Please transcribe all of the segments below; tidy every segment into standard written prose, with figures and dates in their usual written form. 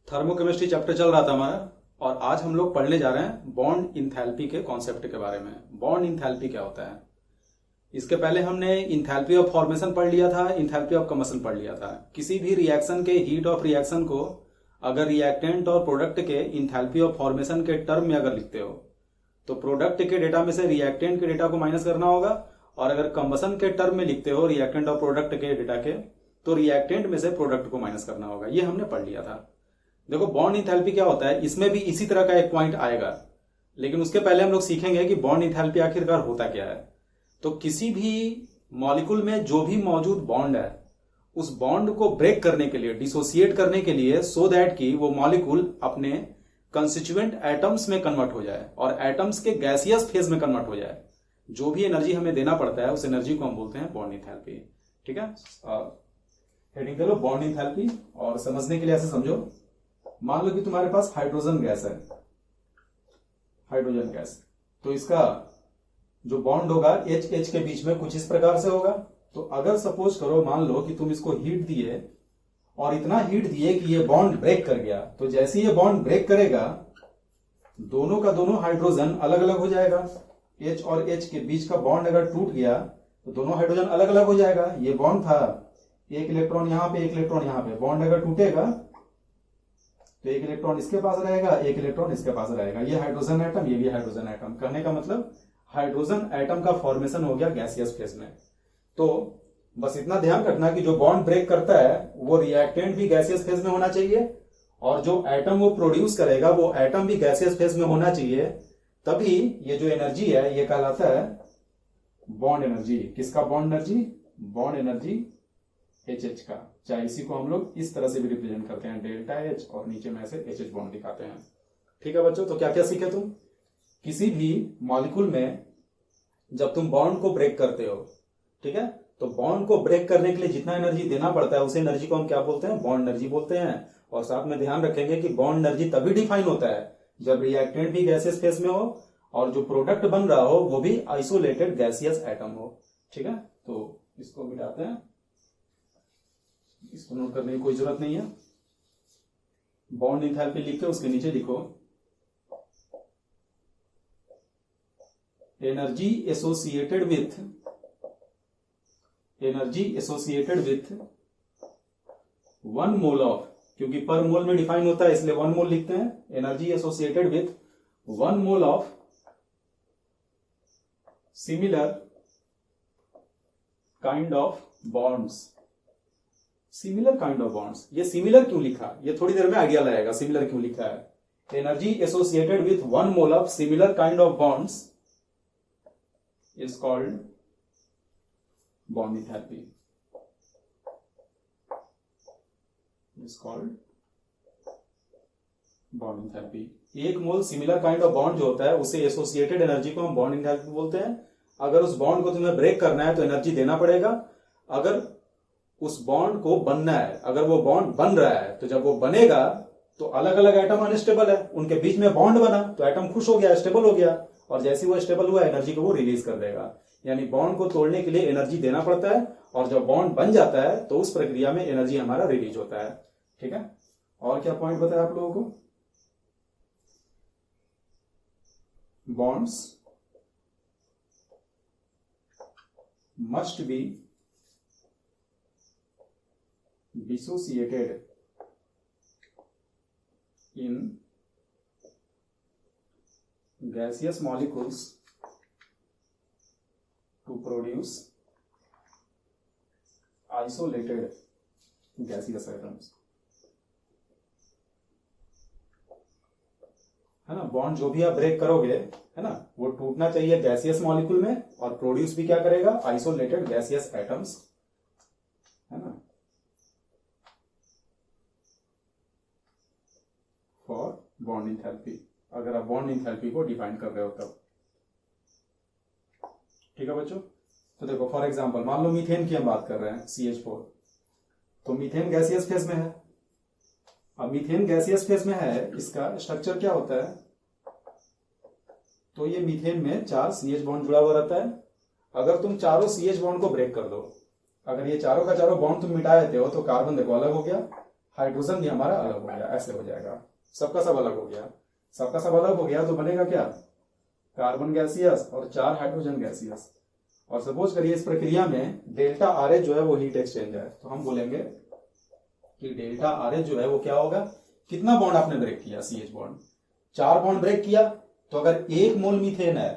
Thermochemistry chapter चल रहा था हमारा। और आज हम लोग पढ़ने जा रहे हैं बॉन्ड इंथैल्पी के कॉन्सेप्ट के बारे में। बॉन्ड इंथैल्पी क्या होता है? इसके पहले हमने इंथैल्पी ऑफ फॉर्मेशन पढ़ लिया था, इंथैल्पी ऑफ कंबशन पढ़ लिया था। किसी भी रिएक्शन के हीट ऑफ रिएक्शन को अगर रिएक्टेंट और प्रोडक्ट के इंथैल्पी ऑफ फॉर्मेशन के टर्म में अगर लिखते हो तो प्रोडक्ट के डेटा में से रिएक्टेंट के डेटा को माइनस करना होगा, और अगर कंबशन के टर्म में लिखते हो रिएक्टेंट और प्रोडक्ट के डेटा के तो रिएक्टेंट में से प्रोडक्ट को माइनस करना होगा। ये हमने पढ़ लिया था। देखो बॉन्ड इंथैल्पी क्या होता है, इसमें भी इसी तरह का एक पॉइंट आएगा, लेकिन उसके पहले हम लोग सीखेंगे कि बॉन्ड इंथैल्पी आखिरकार होता क्या है। तो किसी भी मॉलिक्यूल में जो भी मौजूद बॉन्ड है उस बॉन्ड को ब्रेक करने के लिए, डिसोसिएट करने के लिए, सो दैट कि वो मॉलिक्यूल अपने कंस्टिट्यूएंट एटम्स में कन्वर्ट हो जाए और एटम्स के गैसियस फेज में कन्वर्ट हो जाए, जो भी एनर्जी हमें देना पड़ता है उस एनर्जी को हम बोलते हैं बॉन्ड इंथैल्पी। ठीक है, हेडिंग करो बॉन्ड इंथैल्पी। और समझने के लिए ऐसे समझो, मान लो कि तुम्हारे पास हाइड्रोजन गैस है, हाइड्रोजन गैस, तो इसका जो बॉन्ड होगा एच एच के बीच में कुछ इस प्रकार से होगा। तो अगर सपोज करो, मान लो कि तुम इसको हीट दिए और इतना हीट दिए कि ये बॉन्ड ब्रेक कर गया, तो जैसे ये बॉन्ड ब्रेक करेगा दोनों का दोनों हाइड्रोजन अलग अलग हो जाएगा। एच और एच के बीच का बॉन्ड अगर टूट गया तो दोनों हाइड्रोजन अलग अलग हो जाएगा। ये बॉन्ड था, एक इलेक्ट्रॉन यहां पे, एक इलेक्ट्रॉन यहां पे, बॉन्ड अगर टूटेगा तो एक इलेक्ट्रॉन इसके पास रहेगा, एक इलेक्ट्रॉन इसके पास रहेगा। ये हाइड्रोजन एटम, ये भी हाइड्रोजन एटम। कहने का मतलब हाइड्रोजन एटम का फॉर्मेशन हो गया गैसियस फेज में। तो बस इतना ध्यान रखना कि जो बॉन्ड ब्रेक करता है वो रिएक्टेंट भी गैसियस फेज में होना चाहिए, और जो एटम वो प्रोड्यूस करेगा वो एटम भी गैसियस फेज में होना चाहिए। तभी ये जो एनर्जी है ये कहलाता है बॉन्ड एनर्जी। किसका bond energy? Bond energy H H का। चाहे इसी को हम लोग इस तरह से भी रिप्रेजेंट करते हैं, डेल्टा एच, और नीचे में से एच एच बॉन्ड दिखाते हैं। ठीक है बच्चों, तो क्या क्या सीखे तुम? किसी भी मॉलिक्यूल में जब तुम बॉन्ड को ब्रेक करते हो, ठीक है, तो बॉन्ड को ब्रेक करने के लिए जितना एनर्जी देना पड़ता है उस एनर्जी को हम क्या बोलते हैं? बॉन्ड एनर्जी बोलते हैं। और साथ में ध्यान रखेंगे कि बॉन्ड एनर्जी तभी डिफाइन होता है जब रिएक्टेंट भी गैसियस फेज में हो और जो प्रोडक्ट बन रहा हो वो भी आइसोलेटेड गैसियस एटम हो। ठीक है, तो इसको मिटाते हैं, इसको नोट करने की कोई जरूरत नहीं है। बॉन्ड इंथैल्पी लिख के उसके नीचे लिखो energy associated with, energy associated with 1 mole of, क्योंकि पर मोल में डिफाइन होता है इसलिए 1 मोल लिखते हैं। Energy associated with 1 mole of similar kind of bonds. Similar kind of bonds, ये सिमिलर क्यों लिखा ये थोड़ी देर में आइडिया लाएगा सिमिलर क्यों लिखा है। Energy associated with 1 mole of similar kind of bonds is called bond enthalpy, is called bond enthalpy। 1 mole similar kind of bond जो होता है उसे एसोसिएटेड एनर्जी को हम बॉन्ड इंथैल्पी बोलते हैं। अगर उस बॉन्ड को तुम्हें ब्रेक करना है तो एनर्जी देना पड़ेगा। अगर उस बॉन्ड को बनना है, अगर वो बॉन्ड बन रहा है तो जब वो बनेगा तो अलग अलग एटम अनस्टेबल है, उनके बीच में बॉन्ड बना तो एटम खुश हो गया, स्टेबल हो गया, और जैसे वो स्टेबल हुआ एनर्जी को वो रिलीज कर देगा। यानी बॉन्ड को तोड़ने के लिए एनर्जी देना पड़ता है, और जब बॉन्ड बन जाता है तो उस प्रक्रिया में एनर्जी हमारा रिलीज होता है। ठीक है, और क्या पॉइंट बताया आप लोगों को? Bonds must be dissociated in gaseous molecules to produce isolated gaseous atoms। है ना, बॉन्ड जो भी आप ब्रेक करोगे, है ना, वो टूटना चाहिए गैसियस मॉलिक्यूल में और प्रोड्यूस भी क्या करेगा? आइसोलेटेड गैसियस एटम्स, है ना, फॉर बॉन्ड इंथैल्पी। अगर आप बॉन्ड इंथैल्पी को डिफाइन कर रहे हो तब। ठीक है बच्चों, तो देखो फॉर एग्जांपल मान लो मीथेन की हम बात कर रहे हैं, CH4, तो मीथेन गैसियस फेज में है। अब मीथेन गैसियस फेज में है, इसका स्ट्रक्चर क्या होता है? तो ये मीथेन में 4 CH बॉन्ड जुड़ा हुआ रहता है। अगर तुम चारों CH बॉन्ड को ब्रेक कर दो, अगर ये चारों का चारों बॉन्ड तुम मिटा देते हो तो कार्बन देखो अलग हो गया, हाइड्रोजन भी हमारा अलग हो गया, ऐसे हो जाएगा, सबका सब अलग हो गया। सबका सब अलग हो गया तो बनेगा क्या, कार्बन गैसियस और 4 हाइड्रोजन गैसियस। और सपोज करिए इस प्रक्रिया में डेल्टा आर एच जो है वो हीट एक्सचेंज है, तो हम बोलेंगे कि डेल्टा आर एच जो है वो क्या होगा, कितना बॉन्ड आपने ब्रेक किया, CH बॉन्ड 4 बॉन्ड ब्रेक किया। तो अगर 1 मोल मीथेन है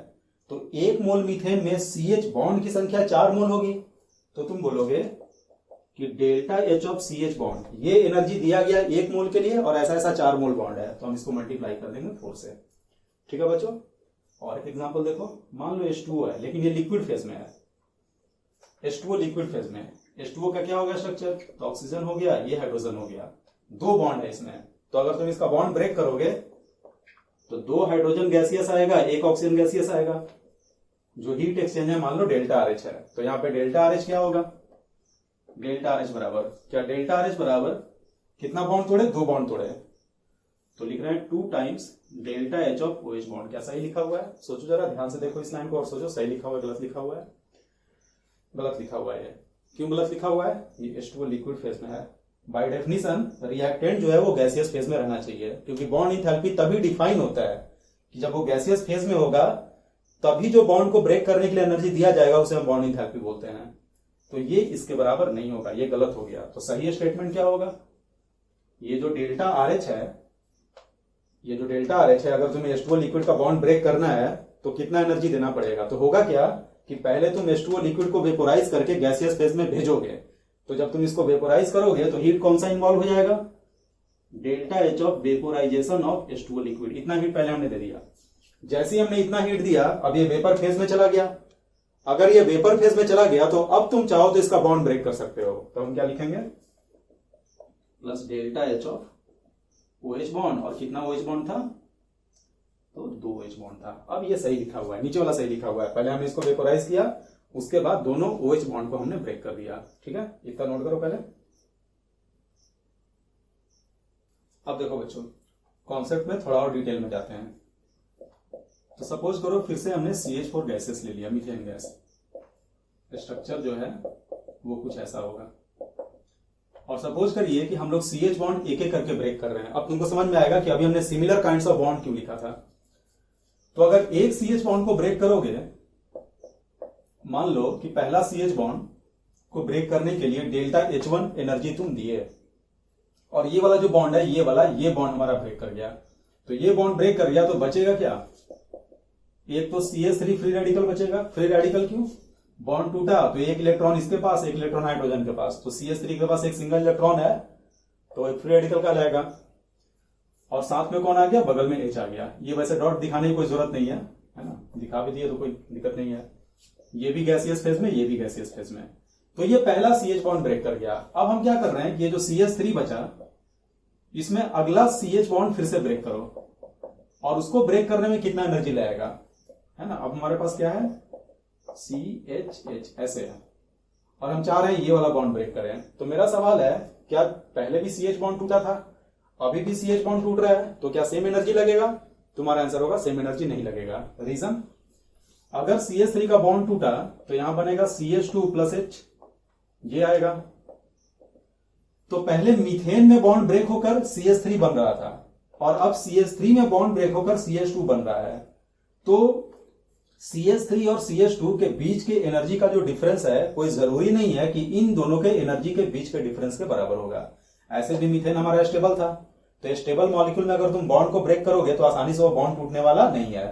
तो 1 मोल मीथेन में CH बॉन्ड की संख्या 4 मोल होगी। तो तुम बोलोगे कि delta H of CH bond, ये एनर्जी दिया गया 1 मोल के लिए और ऐसा ऐसा 4 मोल बॉन्ड है, तो हम इसको मल्टीप्लाई कर देंगे 4 से। ठीक है बच्चों, और एक एग्जांपल देखो, मान लो H2O है लेकिन ये लिक्विड फेज में है, H2O लिक्विड फेज में है। H2O का क्या हो गया स्ट्रक्चर, तो ऑक्सीजन हो गया, ये हाइड्रोजन हो गया, 2 बॉन्ड है इसमें। तो अगर तुम इसका बॉन्ड ब्रेक करोगे तो 2 हाइड्रोजन गैसियस आएगा, 1 ऑक्सीजन गैसियस आएगा। जो हीट एक्सचेंज है मान लो डेल्टा आर एच है, तो यहाँ पे डेल्टा आर एच क्या होगा, डेल्टा आर एच बराबर क्या, डेल्टा आर एच बराबर कितना बॉन्ड तोड़े, 2 बॉन्ड तोड़े, तो लिख रहे हैं 2 times delta H of OH bond. क्या सही लिखा हुआ है, सोचो जरा ध्यान से देखो इस लाइन को और सोचो सही लिखा हुआ है गलत लिखा हुआ है, गलत लिखा हुआ है। क्यों गलत लिखा हुआ है, ये H2O लिक्विड फेज में है। बाय डेफिनेशन रिएक्टेंट जो है वो गैसियस फेज में रहना चाहिए, क्योंकि बॉन्ड इंथैल्पी तभी डिफाइन होता है कि जब वो गैसियस फेज में होगा, तभी जो बॉन्ड को ब्रेक करने के लिए एनर्जी दिया जाएगा उसे हम बॉन्ड इंथैल्पी बोलते हैं। तो ये इसके बराबर नहीं होगा, ये गलत हो गया। तो सही स्टेटमेंट क्या होगा, ये जो डेल्टा आर एच है, ये जो डेल्टा आर एच है, अगर तुम्हें H2O लिक्विड का बॉन्ड ब्रेक करना है तो कितना एनर्जी देना पड़ेगा, तो होगा क्या कि पहले तुम H2O लिक्विड को वेपोराइज करके गैसियस फेज में भेजोगे, तो जब तुम इसको वेपोराइज करोगे तो हीट कौन सा इन्वॉल्व हो जाएगा, delta H of vaporization of H2O liquid. इतना हीट पहले हमने दे दिया, जैसे ही हमने इतना हीट दिया अब ये वेपर फेज में चला गया। अगर ये वेपर फेज में चला गया तो अब तुम चाहो तो इसका बॉन्ड ब्रेक कर सकते हो, तो हम क्या लिखेंगे, plus delta H of OH bond, और कितना OH बॉन्ड था, तो 2 OH बॉन्ड था। अब ये सही लिखा हुआ है, नीचे वाला सही लिखा हुआ है, पहले हमने इसको वेपोराइज किया, उसके बाद दोनों OH बॉन्ड को हमने ब्रेक कर दिया। ठीक है, इतना नोट करो पहले। अब देखो बच्चों, कॉन्सेप्ट में थोड़ा और डिटेल में जाते हैं। तो सपोज करो फिर से हमने CH4 गैसेस ले लिया, मीथेन गैस। स्ट्रक्चर जो है वो कुछ ऐसा होगा, और सपोज करिए कि हम लोग CH बॉन्ड एक एक करके ब्रेक कर रहे हैं। अब तुमको समझ में आएगा कि अभी हमने सिमिलर काइंड्स ऑफ बॉन्ड क्यों लिखा था। तो अगर एक CH बॉन्ड को ब्रेक करोगे, मान लो कि पहला CH बॉन्ड को ब्रेक करने के लिए डेल्टा H1 एनर्जी तुम दिए, और ये वाला जो बॉन्ड है, ये वाला ये बॉन्ड हमारा ब्रेक कर गया। तो ये बॉन्ड ब्रेक कर गया तो बचेगा क्या, एक तो CH3 फ्री रेडिकल बचेगा। फ्री रेडिकल क्यों, बॉन्ड टूटा तो एक इलेक्ट्रॉन इसके पास, एक इलेक्ट्रॉन हाइड्रोजन के पास, तो CH3 के पास एक सिंगल इलेक्ट्रॉन है तो एक फ्री रेडिकल का जाएगा। और साथ में कौन आ गया, बगल में H आ गया। ये वैसे डॉट दिखाने की कोई जरूरत नहीं है ना, दिखा भी दिए तो कोई दिक्कत नहीं है। ये भी गैसियस फेज में, ये भी गैसियस फेज में। तो ये पहला CH बॉन्ड ब्रेक कर गया। अब हम क्या कर रहे हैं कि ये जो CH3 बचा, इसमें अगला CH बॉन्ड फिर से ब्रेक करो, और उसको ब्रेक करने में कितना एनर्जी लगेगा, है ना। अब हमारे पास क्या है, CHH ऐसे है, और हम चाह रहे हैं ये वाला बॉन्ड ब्रेक करें। तो मेरा सवाल है, क्या पहले भी CH बॉन्ड टूटा था, अभी भी CH बॉन्ड टूट रहा है, तो क्या सेम एनर्जी लगेगा? तुम्हारा आंसर होगा सेम एनर्जी नहीं लगेगा। रीजन, अगर CH3 का बॉन्ड टूटा तो यहां बनेगा CH2 प्लस H, ये आएगा। तो पहले मीथेन में बॉन्ड ब्रेक होकर CH3 बन रहा था, और अब CH3 में बॉन्ड ब्रेक होकर CH2 बन रहा है। तो CH3 और CH2 के बीच के एनर्जी का जो डिफरेंस है, कोई जरूरी नहीं है कि इन दोनों के एनर्जी के बीच के डिफरेंस के बराबर होगा। ऐसे भी मीथेन हमारा स्टेबल था, तो स्टेबल मॉलिक्यूल में अगर तुम बॉन्ड को ब्रेक करोगे तो आसानी से वो बॉन्ड टूटने वाला नहीं है।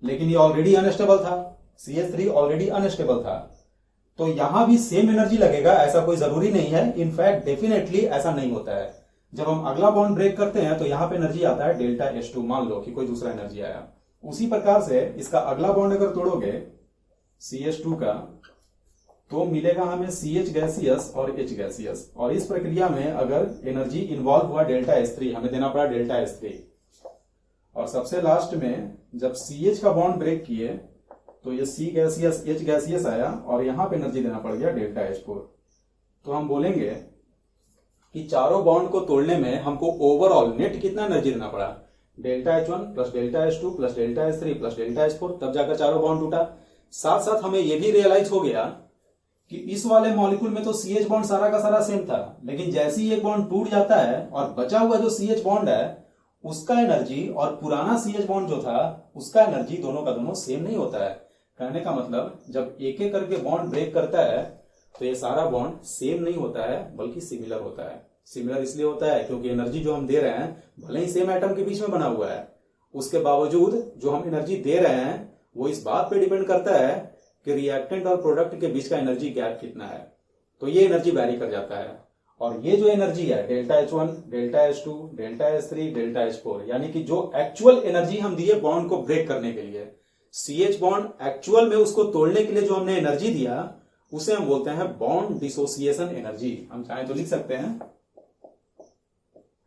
लेकिन ये ऑलरेडी अनस्टेबल था, CH3 ऑलरेडी अनस्टेबल था, तो यहां भी सेम एनर्जी लगेगा ऐसा कोई जरूरी नहीं है। इनफैक्ट डेफिनेटली ऐसा नहीं होता है। जब हम अगला बॉन्ड ब्रेक करते हैं तो यहां पे एनर्जी आता है डेल्टा H2, मान लो कि कोई दूसरा एनर्जी आया। उसी प्रकार से इसका अगला बॉन्ड अगर तोड़ोगे CH2 का, तो मिलेगा हमें CH गैसियस और H गैसियस, और इस प्रक्रिया में अगर एनर्जी इन्वॉल्व हुआ डेल्टा H3, हमें देना पड़ा डेल्टा H3। और सबसे लास्ट में जब CH का बॉन्ड ब्रेक किए तो ये C गैसियस H गैसियस आया, और यहां पे एनर्जी देना पड़ गया डेल्टा H4। तो हम बोलेंगे कि चारों बॉन्ड को तोड़ने में हमको ओवरऑल नेट कितना एनर्जी देना पड़ा, delta H1 plus delta H2 plus delta H3 plus delta H4, तब जाकर चारों बॉन्ड टूटा। साथ साथ हमें यह भी रियलाइज हो गया कि इस वाले मॉलिक्यूल में तो CH बॉन्ड सारा का सारा सेम था, लेकिन जैसे ही एक बॉन्ड टूट जाता है और बचा हुआ जो CH बॉन्ड है उसका एनर्जी और पुराना CH बॉन्ड जो था उसका एनर्जी दोनों का दोनों सेम नहीं होता है। कहने का मतलब जब एक एक करके बॉन्ड ब्रेक करता है तो ये सारा बॉन्ड सेम नहीं होता है बल्कि सिमिलर होता है। सिमिलर इसलिए होता है क्योंकि एनर्जी जो हम दे रहे हैं भले ही सेम एटम के बीच में बना हुआ है, उसके बावजूद जो हम एनर्जी दे रहे हैं वो इस बात पे डिपेंड करता है कि रिएक्टेंट और प्रोडक्ट के बीच का एनर्जी गैप कितना है। तो ये एनर्जी वैरी कर जाता है। और ये जो एनर्जी है delta H1, delta H2, delta H3, delta H4, यानी कि जो एक्चुअल एनर्जी हम दिए बॉन्ड को ब्रेक करने के लिए, CH बॉन्ड एक्चुअल में उसको तोड़ने के लिए जो हमने एनर्जी दिया उसे हम बोलते हैं बॉन्ड डिसोसिएशन एनर्जी। हम चाहें तो लिख सकते हैं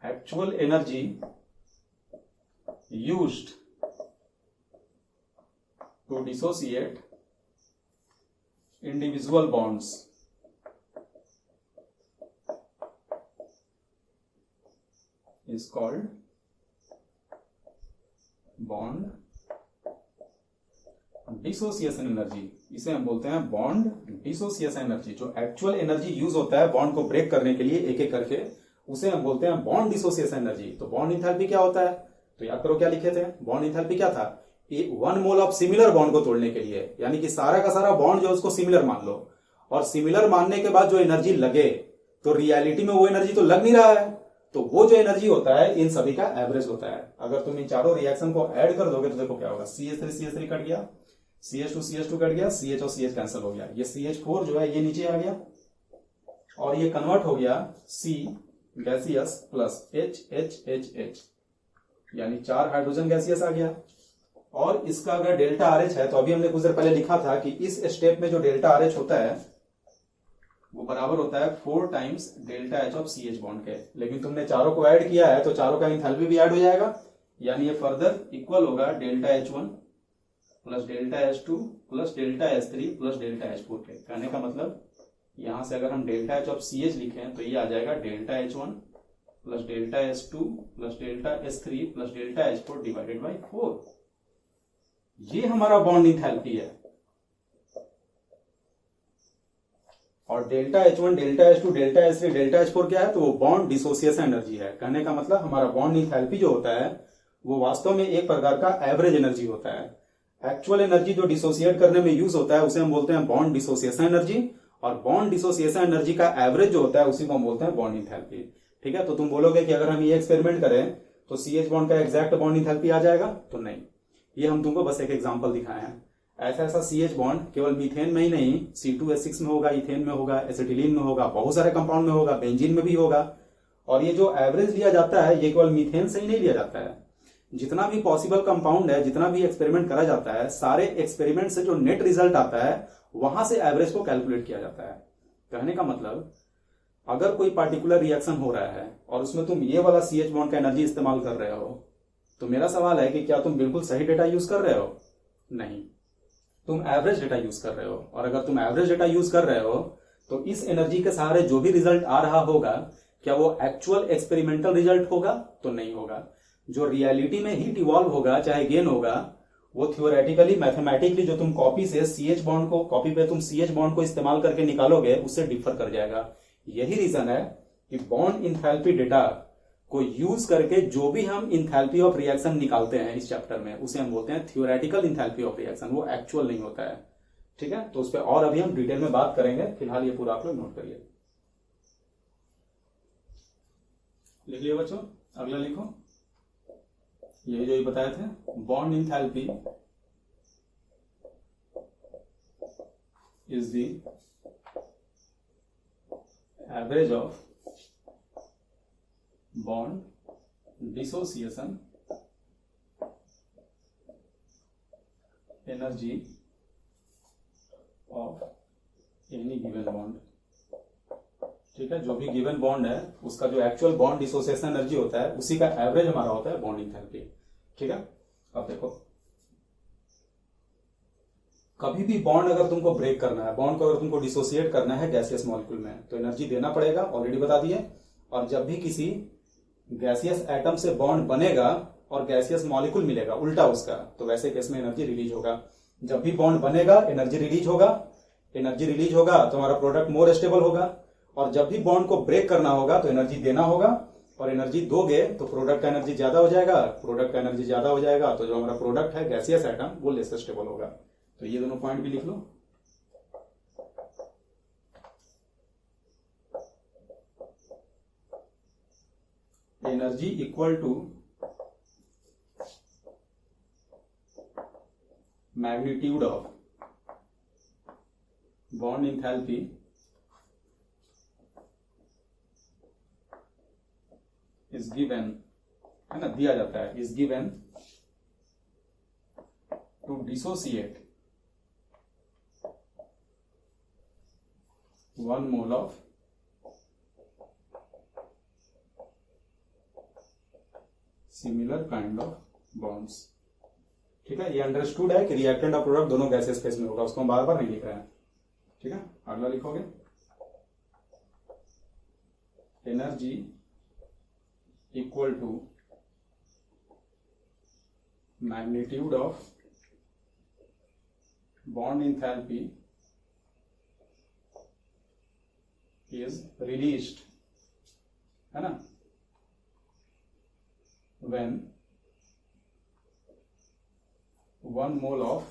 actual energy used to dissociate individual bonds is called bond dissociation energy। इसे हम बोलते हैं बॉन्ड डिसोसिएशन एनर्जी। जो एक्चुअल एनर्जी यूज होता है बॉन्ड को ब्रेक करने के लिए एक एक करके उसे हम बोलते हैं बॉन्ड डिसोसिएशन एनर्जी। तो बॉन्ड इंथैल्पी क्या होता है? तो याद करो क्या लिखे थे, बॉन्ड इंथैल्पी क्या था? 1 मोल ऑफ सिमिलर बॉन्ड को तोड़ने के लिए, यानी कि सारा का सारा बॉन्ड जो उसको सिमिलर मान लो, और सिमिलर मानने के बाद जो एनर्जी लगे तो रियलिटी में वो एनर्जी तो लग नहीं रहा है, तो वो जो एनर्जी होता है इन सभी का एवरेज होता है। अगर तुम इन चारों रिएक्शन को ऐड कर दोगे तो देखो क्या होगा, CH3 कट गया, CH2 कट गया, CH और CH कैंसिल हो गया, ये CH4 जो है ये नीचे आ गया और ये कन्वर्ट हो गया C गैसियस प्लस H, यानी 4 हाइड्रोजन गैसियस आ गया। और इसका अगर डेल्टा RH है तो अभी हमने कुछ देर पहले लिखा था कि इस स्टेप में जो डेल्टा RH होता है वो बराबर होता है 4 times delta H of CH bond के। लेकिन तुमने चारों को ऐड किया है तो चारों का इंथैल्पी भी ऐड हो जाएगा, यानी ये फर्दर इक्वल होगा delta H1 plus delta H2 plus delta H3 plus delta H4 के। कहने का मतलब यहां से अगर हम डेल्टा H ऑफ CH लिखें तो ये आ जाएगा delta H1 plus delta H2 plus delta H3 plus delta H4 divided by 4। ये हमारा बॉन्ड इंथैल्पी है। और delta H1, delta H2, delta H3, delta H4 क्या है? तो वो बॉन्ड डिसोसिएशन एनर्जी है। कहने का मतलब हमारा बॉन्ड इंथैल्पी जो होता है वो वास्तव में एक प्रकार का एवरेज एनर्जी होता है। एक्चुअल एनर्जी जो डिसोसिएट करने में यूज होता है उसे हम बोलते हैं बॉन्ड डिसोसिएशन एनर्जी, और बॉन्ड डिसोसिएशन एनर्जी का एवरेज जो होता है उसी को हम बोलते हैं बॉन्ड इंथैल्पी। ठीक है, तो तुम बोलोगे कि अगर हम ये एक्सपेरिमेंट करें तो CH बॉन्ड का एग्जैक्ट बॉन्ड इंथैल्पी आ जाएगा? तो नहीं, ये हम तुमको बस एक एग्जांपल दिखाए हैं। ऐसा CH बॉन्ड केवल मीथेन में ही नहीं, C2H6 में होगा, इथेन में होगा, एसिटिलीन में होगा, बहुत सारे कंपाउंड में होगा, बेंजीन में भी होगा। और ये जो एवरेज लिया जाता है ये केवल मीथेन से ही नहीं लिया जाता है। जितना भी पॉसिबल कंपाउंड है, जितना भी एक्सपेरिमेंट करा जाता है, सारे एक्सपेरिमेंट से जो नेट रिजल्ट आता है वहां से एवरेज को कैलकुलेट किया जाता है। कहने का मतलब अगर कोई पार्टिकुलर रिएक्शन हो रहा है और उसमें तुम ये वाला CH बॉन्ड का एनर्जी इस्तेमाल कर रहे हो, तो मेरा सवाल है कि क्या तुम बिल्कुल सही डेटा यूज कर रहे हो? नहीं, तुम एवरेज डेटा यूज कर रहे हो। और अगर तुम एवरेज डेटा यूज कर रहे हो तो इस एनर्जी के सहारे जो भी रिजल्ट आ रहा होगा क्या वो एक्चुअल एक्सपेरिमेंटल रिजल्ट होगा? तो नहीं होगा। जो रियलिटी में हीट इवॉल्व होगा चाहे गेन होगा वो थियोरेटिकली मैथमेटिकली जो तुम कॉपी से CH बॉन्ड को कॉपी पे तुम CH बॉन्ड को इस्तेमाल करके निकालोगे उससे डिफर कर जाएगा। यही रीजन है कि बॉन्ड इंथैल्पी डेटा को यूज करके जो भी हम इंथैल्पी ऑफ रिएक्शन निकालते हैं इस चैप्टर में उसे हम बोलते हैं थियोरेटिकल इंथैल्पी ऑफ रिएक्शन, वो एक्चुअल नहीं होता है। ठीक है, तो उस पर और अभी हम डिटेल में बात करेंगे। फिलहाल ये पूरा आप लोग नोट करिए। लिख लिया बच्चों, अगला लिखो। यही जो ये बताए थे, bond enthalpy is the average of bond dissociation energy of any given bond. ठीक है, जो भी गिवन बॉन्ड है उसका जो एक्चुअल बॉन्ड डिसोसिएशन एनर्जी होता है उसी का एवरेज हमारा होता है बॉन्ड इंथैल्पी। ठीक है, अब देखो कभी भी बॉन्ड अगर तुमको ब्रेक करना है, बॉन्ड को अगर तुमको डिसोसिएट करना है गैसियस मॉलिक्यूल में तो एनर्जी देना पड़ेगा, ऑलरेडी बता दिए। और जब भी किसी गैसियस एटम से बॉन्ड बनेगा और गैसियस मॉलिक्यूल मिलेगा उल्टा उसका, तो वैसे केस में एनर्जी रिलीज होगा। जब भी बॉन्ड बनेगा एनर्जी रिलीज होगा, एनर्जी रिलीज होगा तो हमारा प्रोडक्ट मोर स्टेबल होगा, और जब भी बॉन्ड को ब्रेक करना होगा तो एनर्जी देना होगा, और एनर्जी दोगे तो प्रोडक्ट का एनर्जी ज्यादा हो जाएगा, प्रोडक्ट का एनर्जी ज्यादा हो जाएगा तो जो हमारा प्रोडक्ट है गैसियस एटम वो लेस स्टेबल होगा। तो ये दोनों पॉइंट भी लिख लो। Energy equal to magnitude of bond enthalpy is given, है ना, दिया जाता है, is given to dissociate 1 mole of similar kind of bonds. ठीक है, ये अंडरस्टूड है कि रिएक्टेंट और प्रोडक्ट दोनों गैसेस फेज में होगा, उसको हम बार बार नहीं लिख रहे हैं। ठीक है, अगला लिखोगे energy equal to magnitude of bond enthalpy is released, है ना, when 1 mole of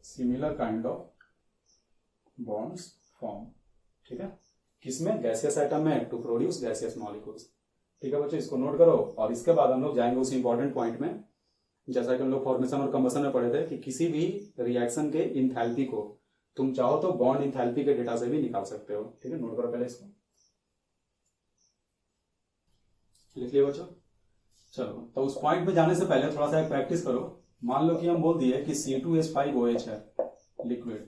similar kind of bonds form। ठीक है, किसमें? गैसियस एटम में, टू प्रोड्यूस गैसियस मॉलिक्यूल्स। ठीक है बच्चों, इसको नोट करो, और इसके बाद हम लोग जाएंगे उस इंपॉर्टेंट पॉइंट में, जैसा कि हम लोग फॉर्मेशन और कंबशन में पढ़े थे कि किसी भी रिएक्शन के इंथैल्पी को तुम चाहो तो बॉन्ड इंथैल्पी के डेटा से भी निकाल सकते हो। ठीक है, नोट करो पहले इसको, लिख लिया बच्चों। चलो, तो उस पॉइंट पे जाने से पहले थोड़ा सा एक प्रैक्टिस करो। मान लो कि हम बोल दिए कि C2H5OH है लिक्विड,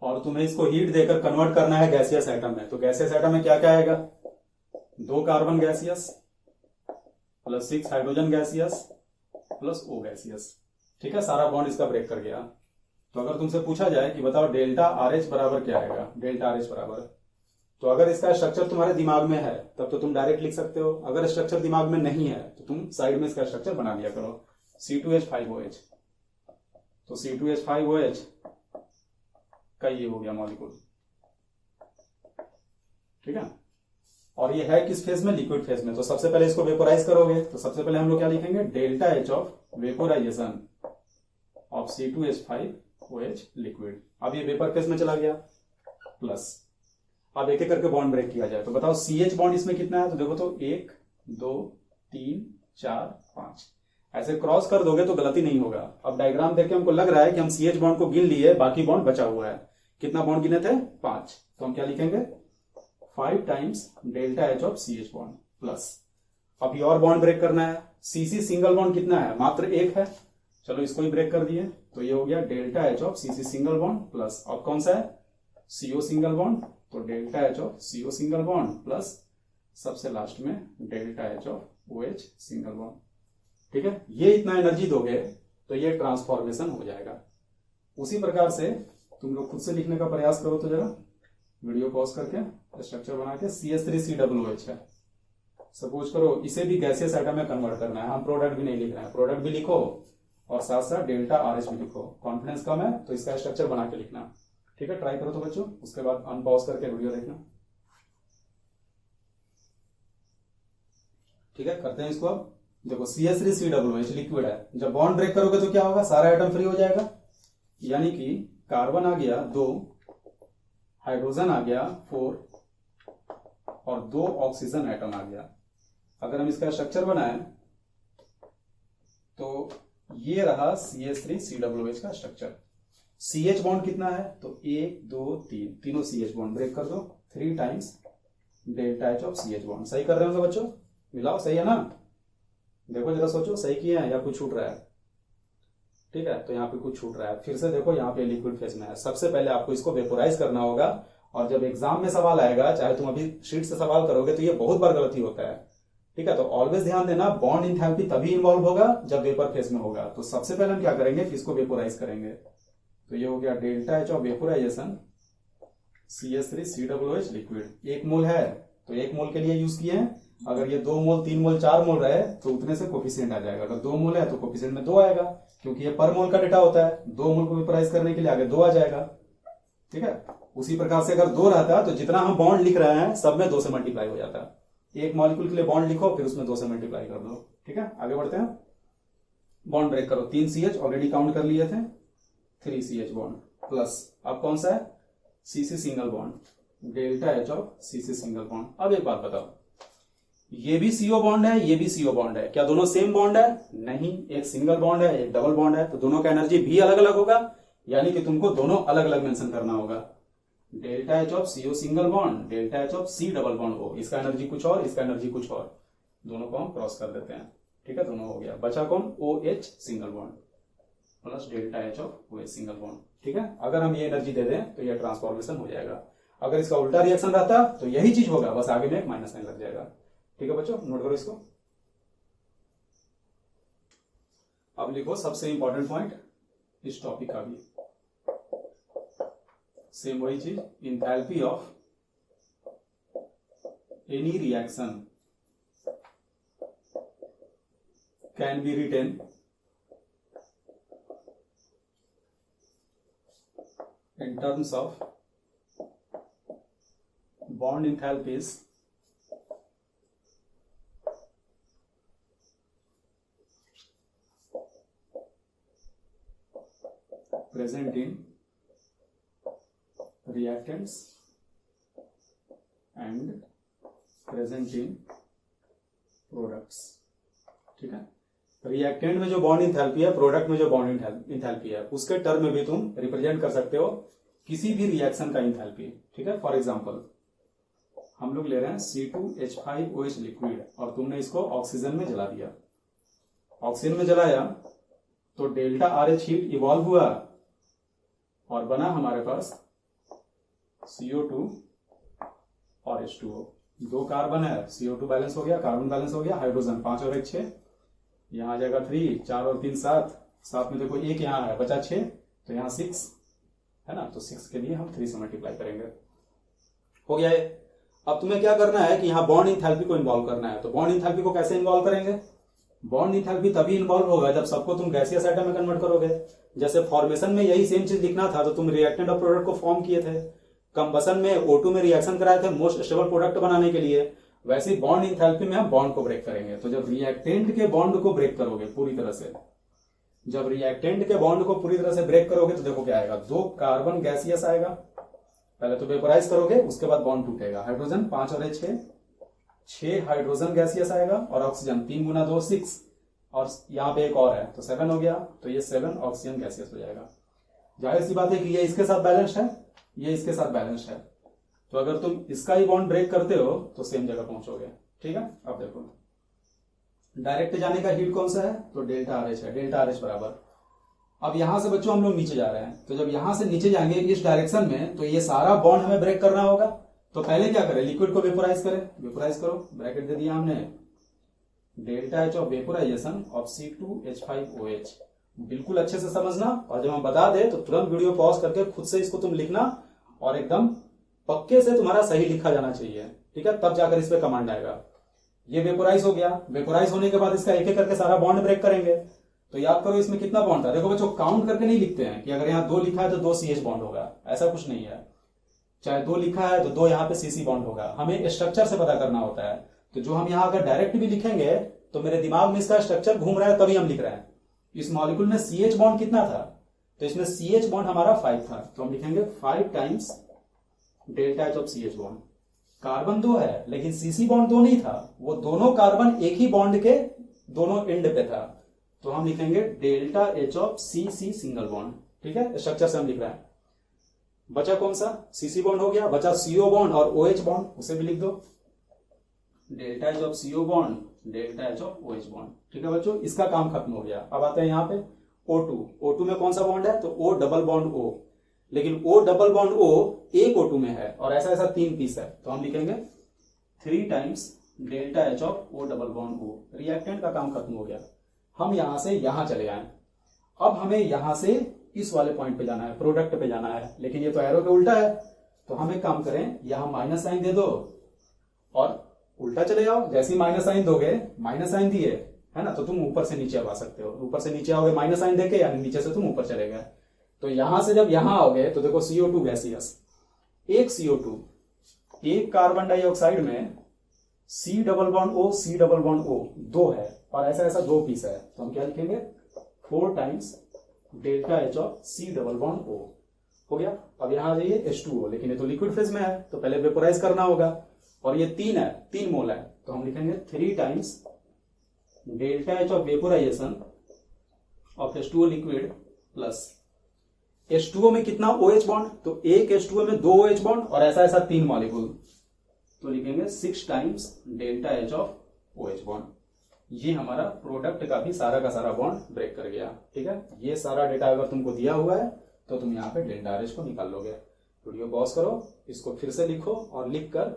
और तुम्हें इसको हीट देकर कन्वर्ट करना है गैसियस एटम में। तो गैसियस एटम में क्या क्या आएगा? 2 carbon gaseous plus 6 hydrogen gaseous plus O gaseous. ठीक है, सारा बॉन्ड इसका ब्रेक कर गया। तो अगर तुमसे पूछा जाए कि बताओ डेल्टा RH बराबर क्या आएगा, डेल्टा RH बराबर, तो अगर इसका स्ट्रक्चर तुम्हारे दिमाग में है तब तो तुम डायरेक्ट लिख सकते हो, अगर स्ट्रक्चर दिमाग में नहीं है तो तुम साइड में इसका स्ट्रक्चर बना लिया करो। C2H5OH, तो C2H5OH का ये हो गया मॉलिक्यूल। ठीक है, और ये है किस फेज में? लिक्विड फेज में। तो सबसे पहले इसको वेपोराइज करोगे, तो सबसे पहले हम लोग क्या लिखेंगे? Delta H of vaporization of C2H5OH liquid. अब ये वेपर फेज में चला गया, प्लस अब एक एक करके बॉन्ड ब्रेक किया जाए। तो बताओ CH बॉन्ड इसमें कितना है? तो देखो तो 1 2 3 4 5, ऐसे क्रॉस कर दोगे तो गलती नहीं होगा। अब डायग्राम देख के हमको लग रहा है कि हम CH बॉन्ड को गिन लिए, बाकी बॉन्ड बचा हुआ है। कितना बॉन्ड गिने थे? 5। तो हम क्या लिखेंगे? 5 times delta H of CH bond plus, अब ये और बॉन्ड ब्रेक करना है। CC सिंगल बॉन्ड कितना है? मात्र 1 है, चलो इसको ही ब्रेक कर दिए, तो ये हो गया delta H of CC single bond plus, अब कौन सा है? CO सिंगल बॉन्ड, तो delta H of CO single bond plus सबसे लास्ट में delta H of OH single bond. ठीक है, ये इतना एनर्जी दोगे तो ये ट्रांसफॉर्मेशन हो जाएगा। उसी प्रकार से तुम लोग खुद से लिखने का प्रयास करो, तो जरा वीडियो पॉज करके स्ट्रक्चर बना के CH3COOH है। सपोज करो इसे भी गैसियस एटम में कन्वर्ट करना है, हम प्रोडक्ट भी नहीं लिख रहे हैं, प्रोडक्ट भी लिखो और साथ साथ डेल्टा RH भी लिखो। कॉन्फिडेंस कम है तो इसका स्ट्रक्चर बना के लिखना। ठीक है, ट्राई करो तो बच्चों, उसके बाद अनपॉज करके वीडियो देखना। ठीक है, करते हैं इसको। अब देखो CH3COOH लिक्विड है, जब बॉन्ड ब्रेक करोगे तो क्या होगा? सारा एटम फ्री हो जाएगा, यानी कि कार्बन आ गया 2, हाइड्रोजन आ गया 4 और 2 ऑक्सीजन एटम आ गया। अगर हम इसका स्ट्रक्चर बनाए तो ये रहा CH3COOH का स्ट्रक्चर। CH बॉन्ड कितना है? तो 1 2 3, तीनों CH बॉन्ड ब्रेक कर दो, 3 times delta H of CH bond. सही कर रहे होंगे बच्चों? मिलाओ, सही है ना? देखो जरा सोचो, सही किए हैं या कुछ छूट रहा है? ठीक है, तो यहाँ पे कुछ छूट रहा है। फिर से देखो, यहाँ पे लिक्विड फेज में है। सबसे पहले आपको इसको वेपोराइज करना होगा, और जब एग्जाम में सवाल आएगा, चाहे तुम अभी शीट से सवाल करोगे तो ये बहुत बार गलती होता है। ठीक है, तो ऑलवेज ध्यान देना, बॉन्ड इंथैल्पी तभी इन्वॉल्व होगा जब वेपर फेज में होगा। तो सबसे पहले हम क्या करेंगे कि इसको वेपोराइज करेंगे। तो ये हो गया delta H of vaporisation CH3COOH liquid. 1 मोल है तो 1 मोल के लिए यूज किए हैं, अगर ये 2 मोल 3 मोल 4 मोल रहे तो उतने से कोफिशिएंट आ जाएगा। अगर 2 मोल है तो कोफिशिएंट में 2 आएगा, क्योंकि ये पर मोल का डेटा होता है। 2 मोल को वेपोराइज करने के लिए आगे 2 आ जाएगा। ठीक है, उसी प्रकार से अगर 2 रहता तो जितना हम बॉन्ड लिख रहे हैं सब में 2 से मल्टीप्लाई हो जाता। एक मॉलिक्यूल के लिए बॉन्ड लिखो, फिर उसमें 2 से मल्टीप्लाई कर दो। ठीक है, आगे बढ़ते हैं। बॉन्ड ब्रेक करो। 3 CH ऑलरेडी काउंट कर लिए थे, 3 CH बॉन्ड प्लस अब कौन सा है, CC single bond, delta H of CC single bond. अब एक बात बताओ, ये भी CO बॉन्ड है, ये भी CO बॉन्ड है, क्या दोनों सेम बॉन्ड है? नहीं, एक सिंगल बॉन्ड है, एक डबल बॉन्ड है, तो दोनों का एनर्जी भी अलग अलग होगा, यानी कि तुमको दोनों अलग अलग मेंशन करना होगा। Delta H of CO single bond, delta H of C double bond हो, इसका एनर्जी कुछ और, इसका एनर्जी कुछ और, दोनों को हम क्रॉस कर देते हैं। ठीक है, दोनों हो गया। बचा कौन, OH single bond plus delta H of OH single bond. ठीक है, अगर हम ये एनर्जी दे दें तो यह ट्रांसफॉर्मेशन हो जाएगा। अगर इसका उल्टा रिएक्शन रहता तो यही चीज होगा, बस आगे में एक माइनस साइन लग जाएगा। ठीक है बच्चों, नोट करो इसको। अब लिखो सबसे इंपॉर्टेंट पॉइंट इस टॉपिक का भी, सेम वही चीज, enthalpy of any reaction can be written in terms of bond enthalpies present in reactants and present in products। ठीक है, रिएक्टेंट में जो बॉन्ड इंथैल्पी है, प्रोडक्ट में जो बॉन्ड इंथैल्पी है, उसके टर्म में भी तुम रिप्रेजेंट कर सकते हो किसी भी रिएक्शन का इंथैल्पी। ठीक है, फॉर एग्जांपल हम लोग ले रहे हैं C2H5OH लिक्विड और तुमने इसको ऑक्सीजन में जला दिया। ऑक्सीजन में जलाया तो डेल्टा RH हीट इवॉल्व हुआ और बना हमारे पास CO2 और H2O। 2 कार्बन है, CO2 बैलेंस हो गया, कार्बन बैलेंस हो गया, हाइड्रोजन 5 और 1 6, यहां आ जाएगा 3, 4 और 3 7, 7 में देखो 1 यहां है, बचा 6, तो यहां 6 है ना, तो 6 के लिए हम 3 से मल्टीप्लाई करेंगे। हो गया है। अब तुम्हें क्या करना है कि यहां बॉन्ड इंथैल्पी को इन्वॉल्व करना है। तो बॉन्ड इंथैल्पी को कैसे इन्वॉल्व करेंगे? बॉन्ड इंथैल्पी तभी इन्वॉल्व होगा जब सबको तुम गैसियस आइटम में कन्वर्ट करोगे। जैसे फॉर्मेशन में यही सेम चीज लिखना था, तो तुम रिएक्टेंट और प्रोडक्ट को फॉर्म किए थे। कंबसन में O2 में रिएक्शन कराए थे मोस्ट स्टेबल प्रोडक्ट बनाने के लिए। वैसे बॉन्ड इंथैल्पी में हम बॉन्ड को ब्रेक करेंगे। तो जब रिएक्टेंट के बॉन्ड को ब्रेक करोगे पूरी तरह से, जब रिएक्टेंट के बॉन्ड को पूरी तरह से ब्रेक करोगे तो देखो क्या आएगा, 2 कार्बन गैसियस आएगा। पहले तो वेपोराइज करोगे, उसके बाद बॉन्ड टूटेगा। हाइड्रोजन 5 और 6 हाइड्रोजन गैसियस आएगा और ऑक्सीजन 3 गुना 2 6, और यहाँ पे एक और है तो 7 हो गया। तो ये 7 ऑक्सीजन गैसियस हो जाएगा। जाहिर सी बात है कि ये इसके साथ बैलेंस्ड है, ये इसके साथ बैलेंस्ड है। तो अगर तुम इसका ही बॉन्ड ब्रेक करते हो तो सेम जगह पहुंचोगे। ठीक है, अब देखो डायरेक्ट जाने का हीट कौन सा है, तो डेल्टा RH है। डेल्टा RH बराबर, अब यहां से बच्चों हम लोग नीचे जा रहे हैं, तो जब यहां से नीचे जाएंगे इस डायरेक्शन में, तो ये सारा बॉन्ड हमें ब्रेक करना होगा। तो पहले क्या करें, लिक्विड को वेपोराइज करें। वेपोराइज करो, ब्रैकेट दे दिया हमने, delta H of vaporization of C2H5OH। बिल्कुल अच्छे से समझना, और जब हम बता दे तो तुरंत वीडियो पॉज करके खुद से इसको तुम लिखना, और एकदम पक्के से तुम्हारा सही लिखा जाना चाहिए। ठीक है, तब जाकर इस पे कमांड आएगा। ये वेपोराइज हो गया। वेपोराइज होने के बाद इसका एक एक करके सारा बॉन्ड ब्रेक करेंगे। तो याद करो इसमें कितना बॉन्ड था। देखो बच्चों, काउंट करके नहीं लिखते हैं कि अगर यहाँ 2 लिखा है तो 2 CH बॉन्ड होगा, ऐसा कुछ नहीं है। चाहे 2 लिखा है तो 2 यहाँ पे CC बॉन्ड होगा। हमें स्ट्रक्चर से पता करना होता है। तो जो हम यहाँ अगर डायरेक्ट भी लिखेंगे तो मेरे दिमाग में इसका स्ट्रक्चर घूम रहा है तभी हम लिख रहे हैं। इस मॉलिक्यूल में CH बॉन्ड कितना था, तो इसमें CH बॉन्ड हमारा 5 था, तो हम लिखेंगे 5 times delta H of CH bond. Carbon 2 है लेकिन CC बॉन्ड 2 नहीं था, वो दोनों कार्बन एक ही बॉन्ड के दोनों एंड पे था, तो हम लिखेंगे delta H of CC single bond. ठीक है, स्ट्रक्चर से हम लिख रहे हैं। बचा कौन सा, CC बॉन्ड हो गया, बचा CO बॉन्ड और OH बॉन्ड, उसे भी लिख दो, delta H of CO bond, delta H of OH bond. ठीक है बच्चों, इसका काम खत्म हो गया। अब आते हैं यहाँ पे O2 में कौन सा बॉन्ड है, तो O डबल बॉन्ड O, लेकिन O डबल बॉन्ड O एक O2 में है और ऐसा ऐसा 3 पीस है, तो हम लिखेंगे 3 times delta H of O double bond O। Reactant का काम खत्म हो गया। हम यहां से यहां चले आए। अब हमें यहां से इस वाले पॉइंट पे जाना है, प्रोडक्ट पे जाना है, लेकिन ये तो एरो के उल्टा है। तो हम एक काम करें, यहां माइनस साइन दे दो और उल्टा चले जाओ, जैसे ही माइनस साइन दोगे, माइनस साइन दिए है ना, तो तुम ऊपर से नीचे आ सकते हो, ऊपर से नीचे आओगे माइनस साइन देके, यानी नीचे से तुम ऊपर चले गए। तो यहां से जब यहां आओगे तो देखो CO2 गैसियस, एक CO2, एक कार्बन डाइऑक्साइड में C double bond O C double bond O दो है, और ऐसा ऐसा दो पीस है, तो हम क्या लिखेंगे 4 times delta H of C double bond O हो गया। अब यहां आ जाइए H2O, लेकिन ये तो लिक्विड फेज में है तो पहले वेपोराइज करना होगा, और ये 3 है, 3 मोल है, तो हम लिखेंगे 3 times delta H of vaporization of H2O liquid plus H2O में कितना OH बॉन्ड, तो एक H2O में 2 OH बॉन्ड और ऐसा ऐसा 3 मॉलिक्यूल, तो लिखेंगे 6 times delta H of OH bond. ये हमारा प्रोडक्ट का भी सारा का सारा बॉन्ड ब्रेक कर गया। ठीक है, ये सारा डेटा अगर तुमको दिया हुआ है तो तुम यहाँ पे डेल्टा RH को निकाल लोगे। वीडियो पॉज करो, इसको फिर से लिखो और लिख कर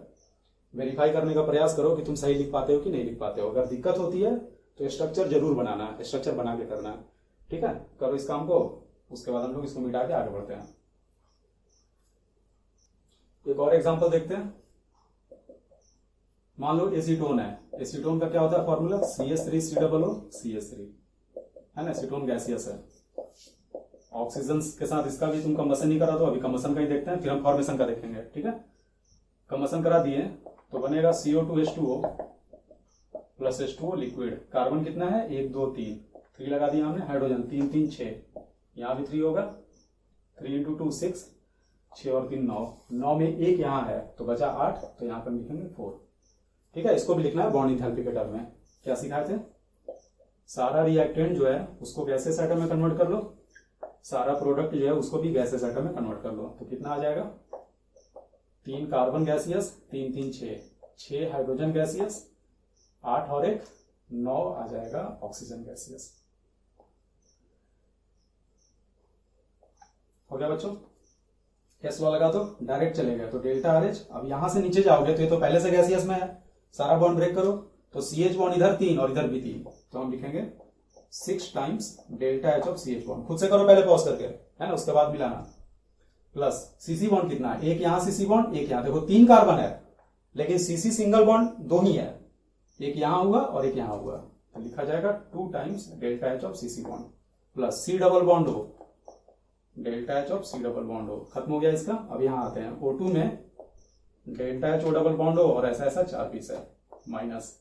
वेरीफाई करने का प्रयास करो कि तुम सही लिख पाते हो कि नहीं लिख पाते हो। अगर दिक्कत होती है तो स्ट्रक्चर जरूर बनाना है, स्ट्रक्चर बना के करना है। ठीक है, करो इस काम को, उसके बाद हम लोग इसको मिटा के आगे बढ़ते हैं। एक और एग्जांपल देखते हैं। मान लो एसीटोन है, एसीटोन का क्या होता है फॉर्मूला, CH3COO CH3 है ना, एसीटोन गैसियस है। ऑक्सीजन के साथ इसका भी तुम कंबसन नहीं करा, तो अभी कंबसन का ही देखते हैं, फिर हम फॉर्मेशन का देखेंगे। ठीक है, कंबसन करा दिए तो बनेगा CO2H2O plus H2O liquid. Carbon कितना है, 1 2 3, 3 लगा दिया हमने। हाइड्रोजन 3 3 6, यहां भी 3 होगा, 3 × 2 6, 6 और 3 9, 9 में एक यहां है तो बचा 8, तो यहां पर लिखेंगे 4। ठीक है, इसको भी लिखना है बॉन्ड एंथैल्पी के टर्म में। क्या सिखाए थे, सारा रिएक्टेंट जो है उसको गैसेस एटम में कन्वर्ट कर लो, सारा प्रोडक्ट जो है उसको भी गैसेस एटम में कन्वर्ट कर लो, तो कितना आ जाएगा, 3 कार्बन गैसियस, 3 3 6, 6 हाइड्रोजन गैसियस, 8 और 1 9 आ जाएगा ऑक्सीजन गैसियस। हो गया बच्चों, S वाला लगा दो, डायरेक्ट चले गए तो डेल्टा RH। अब यहां से नीचे जाओगे तो ये तो पहले से गैसियस में है, सारा बॉन्ड ब्रेक करो, तो CH बॉन्ड इधर 3 और इधर भी 3, तो हम लिखेंगे 6 times delta H of CH bond. खुद से करो पहले पॉज करके, है ना, उसके बाद मिलाना। प्लस CC बॉन्ड कितना है, एक यहां CC बॉन्ड, एक यहां, देखो 3 कार्बन है लेकिन CC सिंगल बॉन्ड 2 ही है, एक यहां हुआ और एक यहां हुआ, तो लिखा जाएगा 2 times delta H of CC bond plus C double bond हो delta H of C double bond हो। खत्म हो गया इसका। अब यहां आते हैं, O2 में delta H O double bond हो और ऐसा ऐसा 4 पीस है माइनस।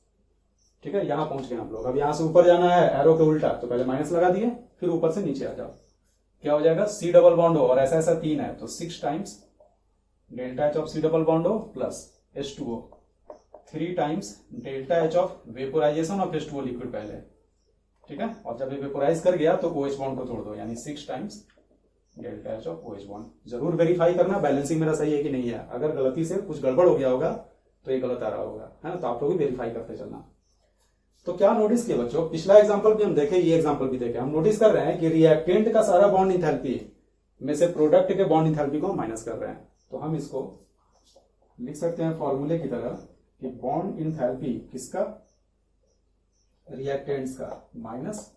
ठीक है, यहां पहुंच गए हम लोग। अब यहां से ऊपर जाना है एरो के उल्टा, तो पहले माइनस लगा दिए, फिर ऊपर से नीचे आ जाओ। क्या हो जाएगा, C डबल बॉन्ड हो और ऐसा ऐसा 3 है, तो 6 times delta H of C double bond हो plus H2O, 3 times delta H of vaporization of H2O liquid पहले। ठीक है, और जब ये वेपोराइज कर गया तो OH बॉन्ड को तोड़ दो, यानी 6 times delta H of OH bond. जरूर वेरीफाई करना बैलेंसिंग मेरा सही है कि नहीं है, अगर गलती से कुछ गड़बड़ हो गया होगा तो ये गलत आ रहा होगा, है ना, तो आप लोग भी वेरीफाई करते चलना। तो क्या नोटिस किया बच्चों, पिछला एग्जांपल भी हम देखे, ये एग्जांपल भी देखे, हम नोटिस कर रहे हैं कि रिएक्टेंट का सारा बॉन्ड इंथैल्पी में से प्रोडक्ट के बॉन्ड इंथैल्पी को माइनस कर रहे हैं। तो हम इसको लिख सकते हैं फॉर्मूले की तरह कि बॉन्ड इंथैल्पी किसका, रिएक्टेंट्स का, माइनस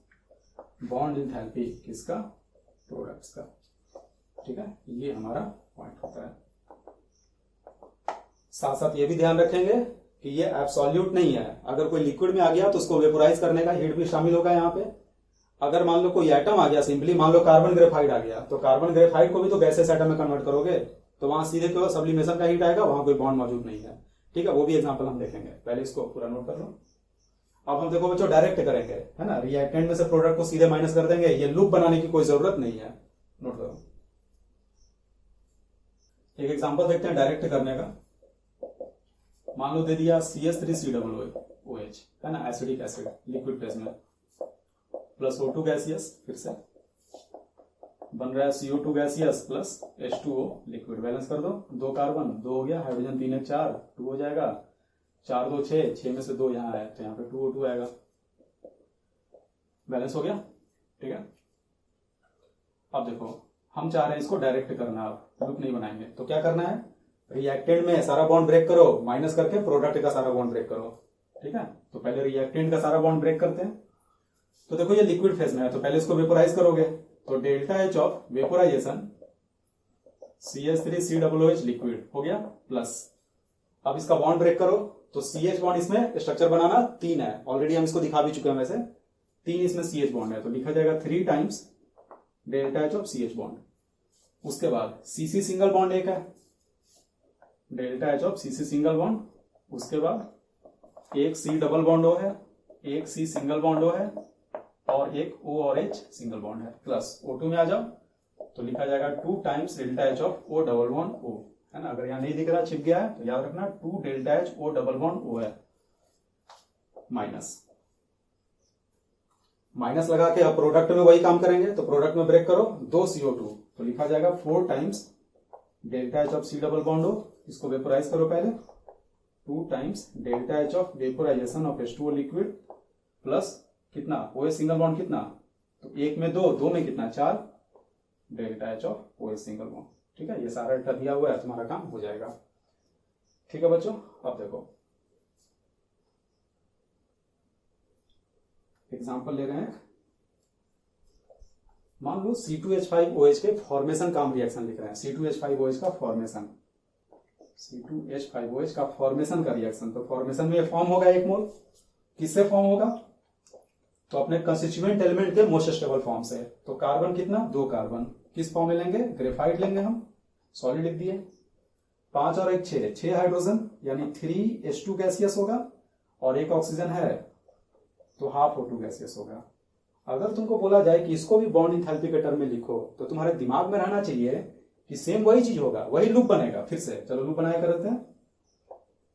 बॉन्ड इंथैल्पी किसका, प्रोडक्ट्स का। ठीक है, ये हमारा पॉइंट होता है। साथ साथ ये भी ध्यान रखेंगे कि ये एब्सोल्यूट नहीं है, अगर कोई लिक्विड में आ गया तो उसको वेपोराइज करने का हीट भी शामिल होगा यहाँ पे। अगर मान लो कोई एटम आ गया, सिंपली मान लो कार्बन ग्रेफाइट आ गया, तो कार्बन ग्रेफाइट को भी तो गैसेस एटम में कन्वर्ट करोगे, तो वहां सीधे केवल सब्लिमेशन का हीट आएगा, वहां कोई बॉन्ड मौजूद नहीं है। ठीक है, वो भी एग्जाम्पल हम देखेंगे, पहले इसको पूरा नोट कर लो। अब हम देखो बच्चों डायरेक्ट करेंगे, है ना, रिएक्टेंट में से प्रोडक्ट को सीधे माइनस कर देंगे, ये लूप बनाने की कोई जरूरत नहीं है, नोट करो। एक एग्जांपल देखते हैं डायरेक्ट करने का। मान लो दे दिया CH3COOH, है ना, एसिडिक एसिड लिक्विड फेज में, प्लस O2 गैसियस, फिर से बन रहा है CO2 gaseous plus H2O liquid. Balance कर दो, 2 कार्बन, 2 हो गया, हाइड्रोजन 3 1 4, 2 हो जाएगा, 4 2 6, 6 में से 2 यहाँ है, तो यहाँ पे 2O2 आएगा। बैलेंस हो गया। ठीक है, अब देखो हम चाह रहे हैं इसको डायरेक्ट करना, अब लूप नहीं बनाएंगे, तो क्या करना है, रिएक्टेंट में सारा बॉन्ड ब्रेक करो, माइनस करके प्रोडक्ट का सारा बॉन्ड ब्रेक करो। ठीक है, तो पहले रिएक्टेंट का सारा बॉन्ड ब्रेक करते हैं। तो देखो ये लिक्विड फेज में है, तो पहले इसको वेपोराइज करोगे, तो delta H of vaporisation CH3COOH liquid हो गया, प्लस अब इसका बॉन्ड ब्रेक करो तो CH बॉन्ड इसमें स्ट्रक्चर बनाना 3 है, ऑलरेडी हम इसको दिखा भी चुके हैं वैसे। 3 इसमें CH बॉन्ड है तो लिखा जाएगा 3 times delta H of CH bond. उसके बाद CC सिंगल बॉन्ड एक है, delta H of CC single bond. उसके बाद एक C डबल बॉन्ड O है, एक C सिंगल बॉन्ड O है और एक O और H सिंगल बॉन्ड है, प्लस O2 में आ जाओ तो लिखा जाएगा 2 times delta H of O double bond O, है ना। अगर यहां नहीं दिख रहा छिप गया है तो याद रखना 2 delta H O double bond O है, माइनस माइनस लगा के अब प्रोडक्ट में वही काम करेंगे तो प्रोडक्ट में ब्रेक करो 2 CO2 तो लिखा जाएगा 4 times delta H of C double bond O। इसको वेपोराइज करो पहले, 2 times delta H of vaporization of H2O liquid plus कितना OH सिंगल बॉन्ड कितना, तो एक में 2, 2 में कितना 4 delta H of OH single bond. ठीक है, ये सारा डेटा दिया हुआ है, तुम्हारा काम हो जाएगा। ठीक है बच्चों, अब देखो एग्जांपल ले रहे हैं। मान लो C2H5OH के फॉर्मेशन का हम रिएक्शन लिख रहे हैं, C2H5OH का फॉर्मेशन, C2H5OH का फॉर्मेशन का रिएक्शन। तो फॉर्मेशन में फॉर्म होगा 1 मोल, किससे फॉर्म होगा, तो अपने कंस्टिट्यूएंट एलिमेंट के मोस्ट स्टेबल फॉर्म से। तो कार्बन कितना 2 कार्बन, किस फॉर्म में लेंगे, ग्रेफाइट लेंगे हम, सॉलिड लिख दिए। 5 और 1 6 हाइड्रोजन यानी 3H2 गैसियस होगा और 1 ऑक्सीजन है तो हाफ O2 गैसियस होगा। अगर तुमको बोला जाए कि इसको भी बॉन्ड इंथैल्पी के टर्म में लिखो तो तुम्हारे दिमाग में रहना चाहिए कि सेम वही चीज होगा, वही लूप बनेगा। फिर से चलो लूप बनाया करते हैं।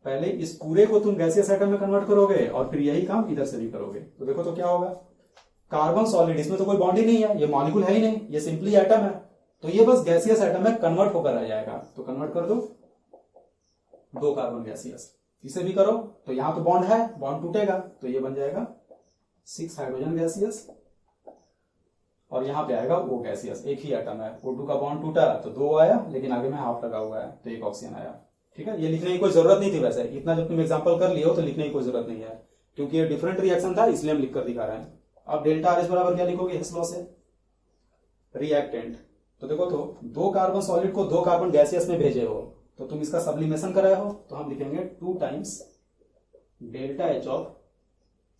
पहले इस पूरे को तुम गैसियस एटम में कन्वर्ट करोगे और फिर यही काम इधर से भी करोगे। तो देखो तो क्या होगा, कार्बन सॉलिड, इसमें तो कोई बॉन्ड ही नहीं है, ये मॉलिक्यूल है ही नहीं, ये सिंपली एटम है, तो ये बस गैसियस एटम में कन्वर्ट होकर रह जाएगा। तो कन्वर्ट कर दो 2 कार्बन गैसियस, इसे भी करो तो यहां तो बॉन्ड है, बॉन्ड टूटेगा तो ये बन जाएगा 6 हाइड्रोजन गैसियस और यहां पे आएगा O गैसियस, एक ही एटम है। O2 का बॉन्ड टूटा तो 2 आया, लेकिन आगे में हाफ लगा हुआ है तो 1 ऑक्सीजन आया। ठीक है, ये लिखने की कोई जरूरत नहीं थी, वैसे इतना जब तुम एग्जांपल कर लिए हो तो लिखने की कोई जरूरत नहीं है, क्योंकि ये डिफरेंट रिएक्शन था इसलिए हम लिख कर दिखा रहे हैं। अब डेल्टा आर एस बराबर क्या लिखोगे, हेस लॉ से रिएक्टेंट। तो देखो तो 2 कार्बन सॉलिड को 2 कार्बन गैसियस में भेजे हो तो तुम इसका सब्लिमेशन कर रहे हो तो हम लिखेंगे 2 times delta H of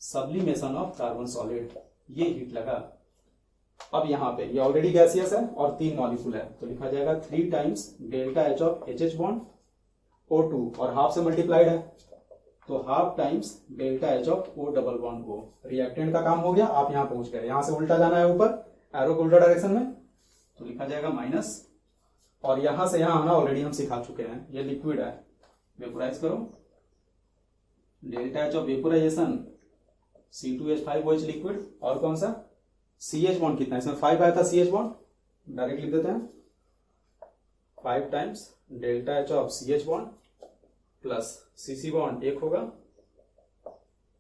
sublimation of carbon solid, ये हीट लगा। अब यहां पे ये ऑलरेडी गैसियस है और 3 मॉलिक्यूल है तो लिखा जाएगा 3 times delta H of HH bond O2 और हाफ से मल्टीप्लाइड है तो half times delta H of O double bond O। Reactant का काम हो गया, आप यहां पहुंच गए, यहां से उल्टा जाना है ऊपर, एरो को उल्टा डायरेक्शन में, तो लिखा जाएगा माइनस, और यहां से यहां आना ऑलरेडी हम सिखा चुके हैं। ये लिक्विड है, वेपोराइज करो, delta H of vaporisation C2H5OH liquid, और कौन सा CH बॉन्ड कितना है, इसमें 5 आया था CH बॉन्ड, डायरेक्ट लिख देते हैं 5 times delta H of CH bond plus CC bond 1 होगा,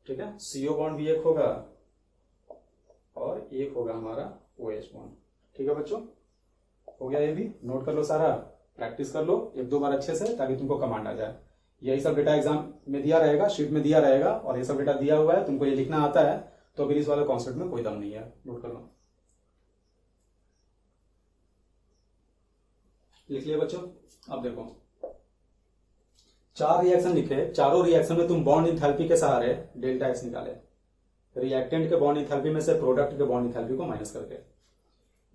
ठीक है, CO बॉन्ड भी 1 होगा और 1 होगा हमारा OH बॉन्ड। ठीक है बच्चों, हो गया, ये भी नोट कर लो, सारा प्रैक्टिस कर लो 1-2 बार अच्छे से ताकि तुमको कमांड आ जाए। यही सब डेटा एग्जाम में दिया रहेगा, शीट में दिया रहेगा, और ये सब डेटा दिया हुआ है, तुमको ये लिखना आता है तो फिर इस वाले कॉन्सेप्ट में कोई दम नहीं है, नोट कर लो। लिख लिया बच्चों। अब देखो 4 रिएक्शन लिखे, चारों रिएक्शन में तुम बॉन्ड इंथैल्पी के सहारे डेल्टा एच निकाले, रिएक्टेंट के बॉन्ड इंथैल्पी में से प्रोडक्ट के बॉन्ड इंथैल्पी को माइनस करके।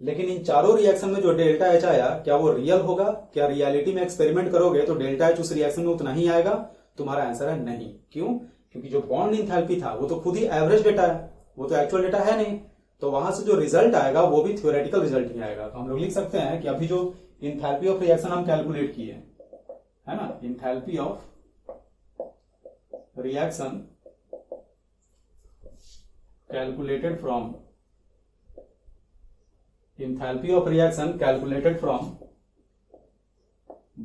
लेकिन इन चारों रिएक्शन में जो डेल्टा एच आया क्या वो रियल होगा, क्या रियलिटी में एक्सपेरिमेंट करोगे तो डेल्टा एच उस रिएक्शन में उतना ही आएगा, तुम्हारा आंसर है नहीं। क्यों, क्योंकि जो बॉन्ड इंथैल्पी था वो तो खुद ही एवरेज डेटा है, वो तो एक्चुअल डेटा है नहीं, तो वहां से जो रिजल्ट आएगा वो भी थ्योरेटिकल रिजल्ट ही आएगा। तो हम लोग लिख सकते हैं कि अभी जो इंथैल्पी ऑफ रिएक्शन हम कैलकुलेट किए है ना, enthalpy of reaction calculated from enthalpy of reaction calculated from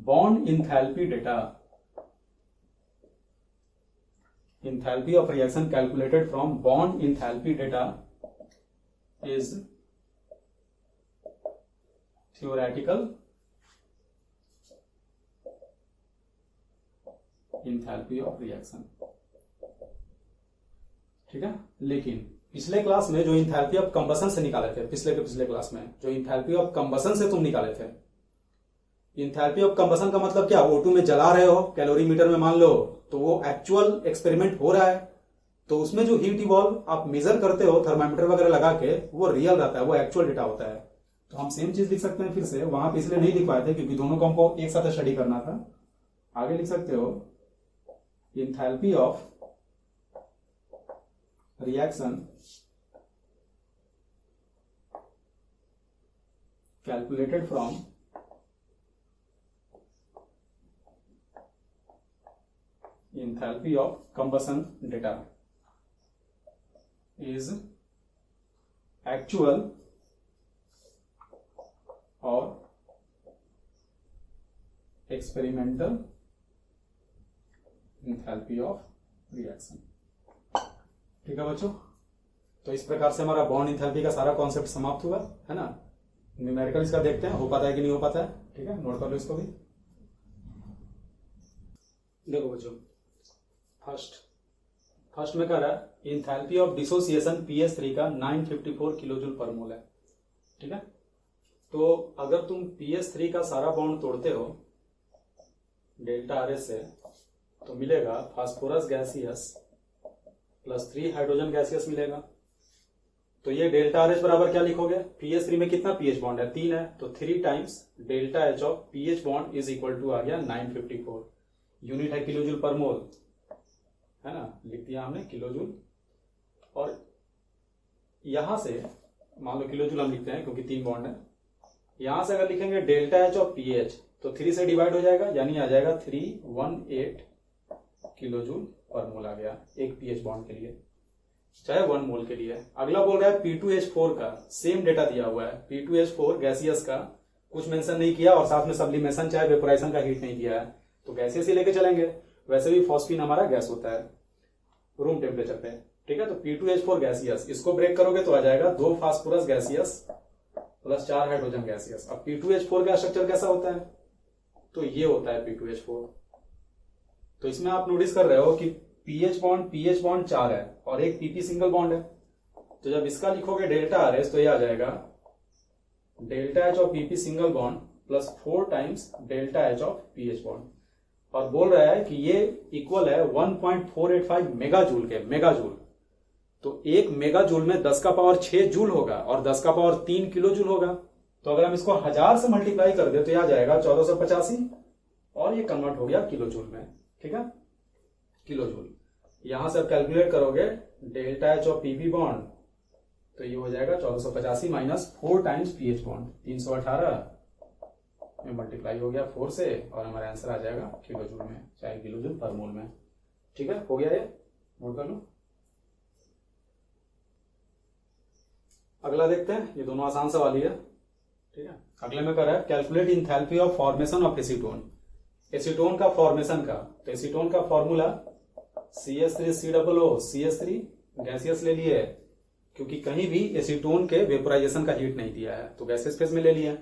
bond enthalpy data, enthalpy of reaction calculated from bond enthalpy data is theoretical enthalpy of reaction। ठीक है, लेकिन पिछले क्लास में जो इंथैल्पी ऑफ कंबसन से निकाले थे, पिछले क्लास में जो इंथैल्पी ऑफ कंबसन से तुम निकाले थे, इंथैल्पी ऑफ कंबसन का मतलब क्या, O2 में जला रहे हो कैलोरीमीटर में मान लो, तो वो एक्चुअल एक्सपेरिमेंट हो रहा है, तो उसमें जो हीट इवॉल्व आप मेजर करते हो थर्मामीटर वगैरह लगा के, वो रियल रहता है, वो एक्चुअल डेटा होता है। तो हम सेम चीज लिख सकते हैं फिर से, वहां पे इसलिए नहीं लिखवाए थे क्योंकि दोनों को हमको एक साथ स्टडी करना था। आगे लिख सकते हो enthalpy of reaction calculated from enthalpy of combustion data is actual or experimental enthalpy of reaction। ठीक है बच्चों, तो इस प्रकार से हमारा बॉन्ड इंथैल्पी का सारा कॉन्सेप्ट समाप्त हुआ है ना। न्यूमेरिकल इसका देखते हैं हो पाता है कि नहीं हो पाता है। ठीक है, नोट कर लो इसको भी। देखो बच्चों, फर्स्ट में कह रहा है इंथैल्पी ऑफ डिसोसिएशन PS3 का 954 किलोजूल पर मोल है। ठीक है, तो अगर तुम PS3 का सारा बॉन्ड तोड़ते हो डेल्टा RS से, तो मिलेगा phosphorus gaseous plus 3 hydrogen gaseous मिलेगा। तो ये डेल्टा RS बराबर क्या लिखोगे, PS3 में कितना पीएच बॉन्ड है, 3 है, तो 3 times delta H of PH bond is equal to आ गया 954। यूनिट है किलोजूल पर मोल, है ना, लिख दिया हमने किलोजूल। और यहां से मान लो किलोजूल हम लिखते हैं क्योंकि 3 बॉन्ड है। यहां से अगर लिखेंगे डेल्टा H और पीएच, तो 3 से डिवाइड हो जाएगा, यानी आ जाएगा 318 किलोजूल पर मोल आ गया एक पीएच बॉन्ड के लिए, चाहे 1 मोल के लिए। अगला बोल रहा है P2H4 का, सेम डेटा दिया हुआ है, P2H4 गैसियस का कुछ मेंशन नहीं किया और साथ में सब्लिमेशन चाहे वेपोराइजेशन का हीट नहीं दिया है, तो गैसियस ही लेके चलेंगे। वैसे भी फॉस्फीन हमारा गैस होता है रूम टेम्परेचर पे। ठीक है, तो P2H4 गैसियस, इसको ब्रेक करोगे तो आ जाएगा 2 phosphorus gaseous plus 4 hydrogen gaseous. अब P2H4 का स्ट्रक्चर कैसा होता है, तो ये होता है P2H4। तो इसमें आप नोटिस कर रहे हो कि पीएच बॉन्ड 4 है और एक PP सिंगल बॉन्ड है। तो जब इसका लिखोगे डेल्टा RS, तो ये आ जाएगा delta H of PP single bond plus 4 times delta H of PH bond. और बोल रहा है कि ये इक्वल है 1.485 मेगाजूल के, मेगाजूल। तो 1 मेगाजूल में 10 का पावर 6 जूल होगा और 10 का पावर 3 किलो जूल होगा। तो अगर हम इसको 1000 से मल्टीप्लाई कर दे तो यह आ जाएगा 1485 और ये कन्वर्ट हो गया किलो जूल में। ठीक है, किलो जूल। यहां से आप कैलकुलेट करोगे डेल्टा H और पीपी बॉन्ड, तो ये हो जाएगा 1485 माइनस 4 टाइम्स पीएच बॉन्ड, 318 में मल्टीप्लाई हो गया 4 से, और हमारा आंसर आ जाएगा किलो जूल में, चाहे किलो जूल पर मोल में। ठीक है, हो गया ये, नोट कर लो। अगला देखते हैं, ये दोनों आसान सवाल ही है। ठीक है, अगले में कर रहा है calculate enthalpy of formation of acetone. Acetone का फॉर्मेशन का, तो एसीटोन का फॉर्मूला CH3COO CH3 गैसियस ले लिए, क्योंकि कहीं भी एसीटोन के वेपोराइजेशन का हीट नहीं दिया है, तो गैसियस फेज में ले लिया।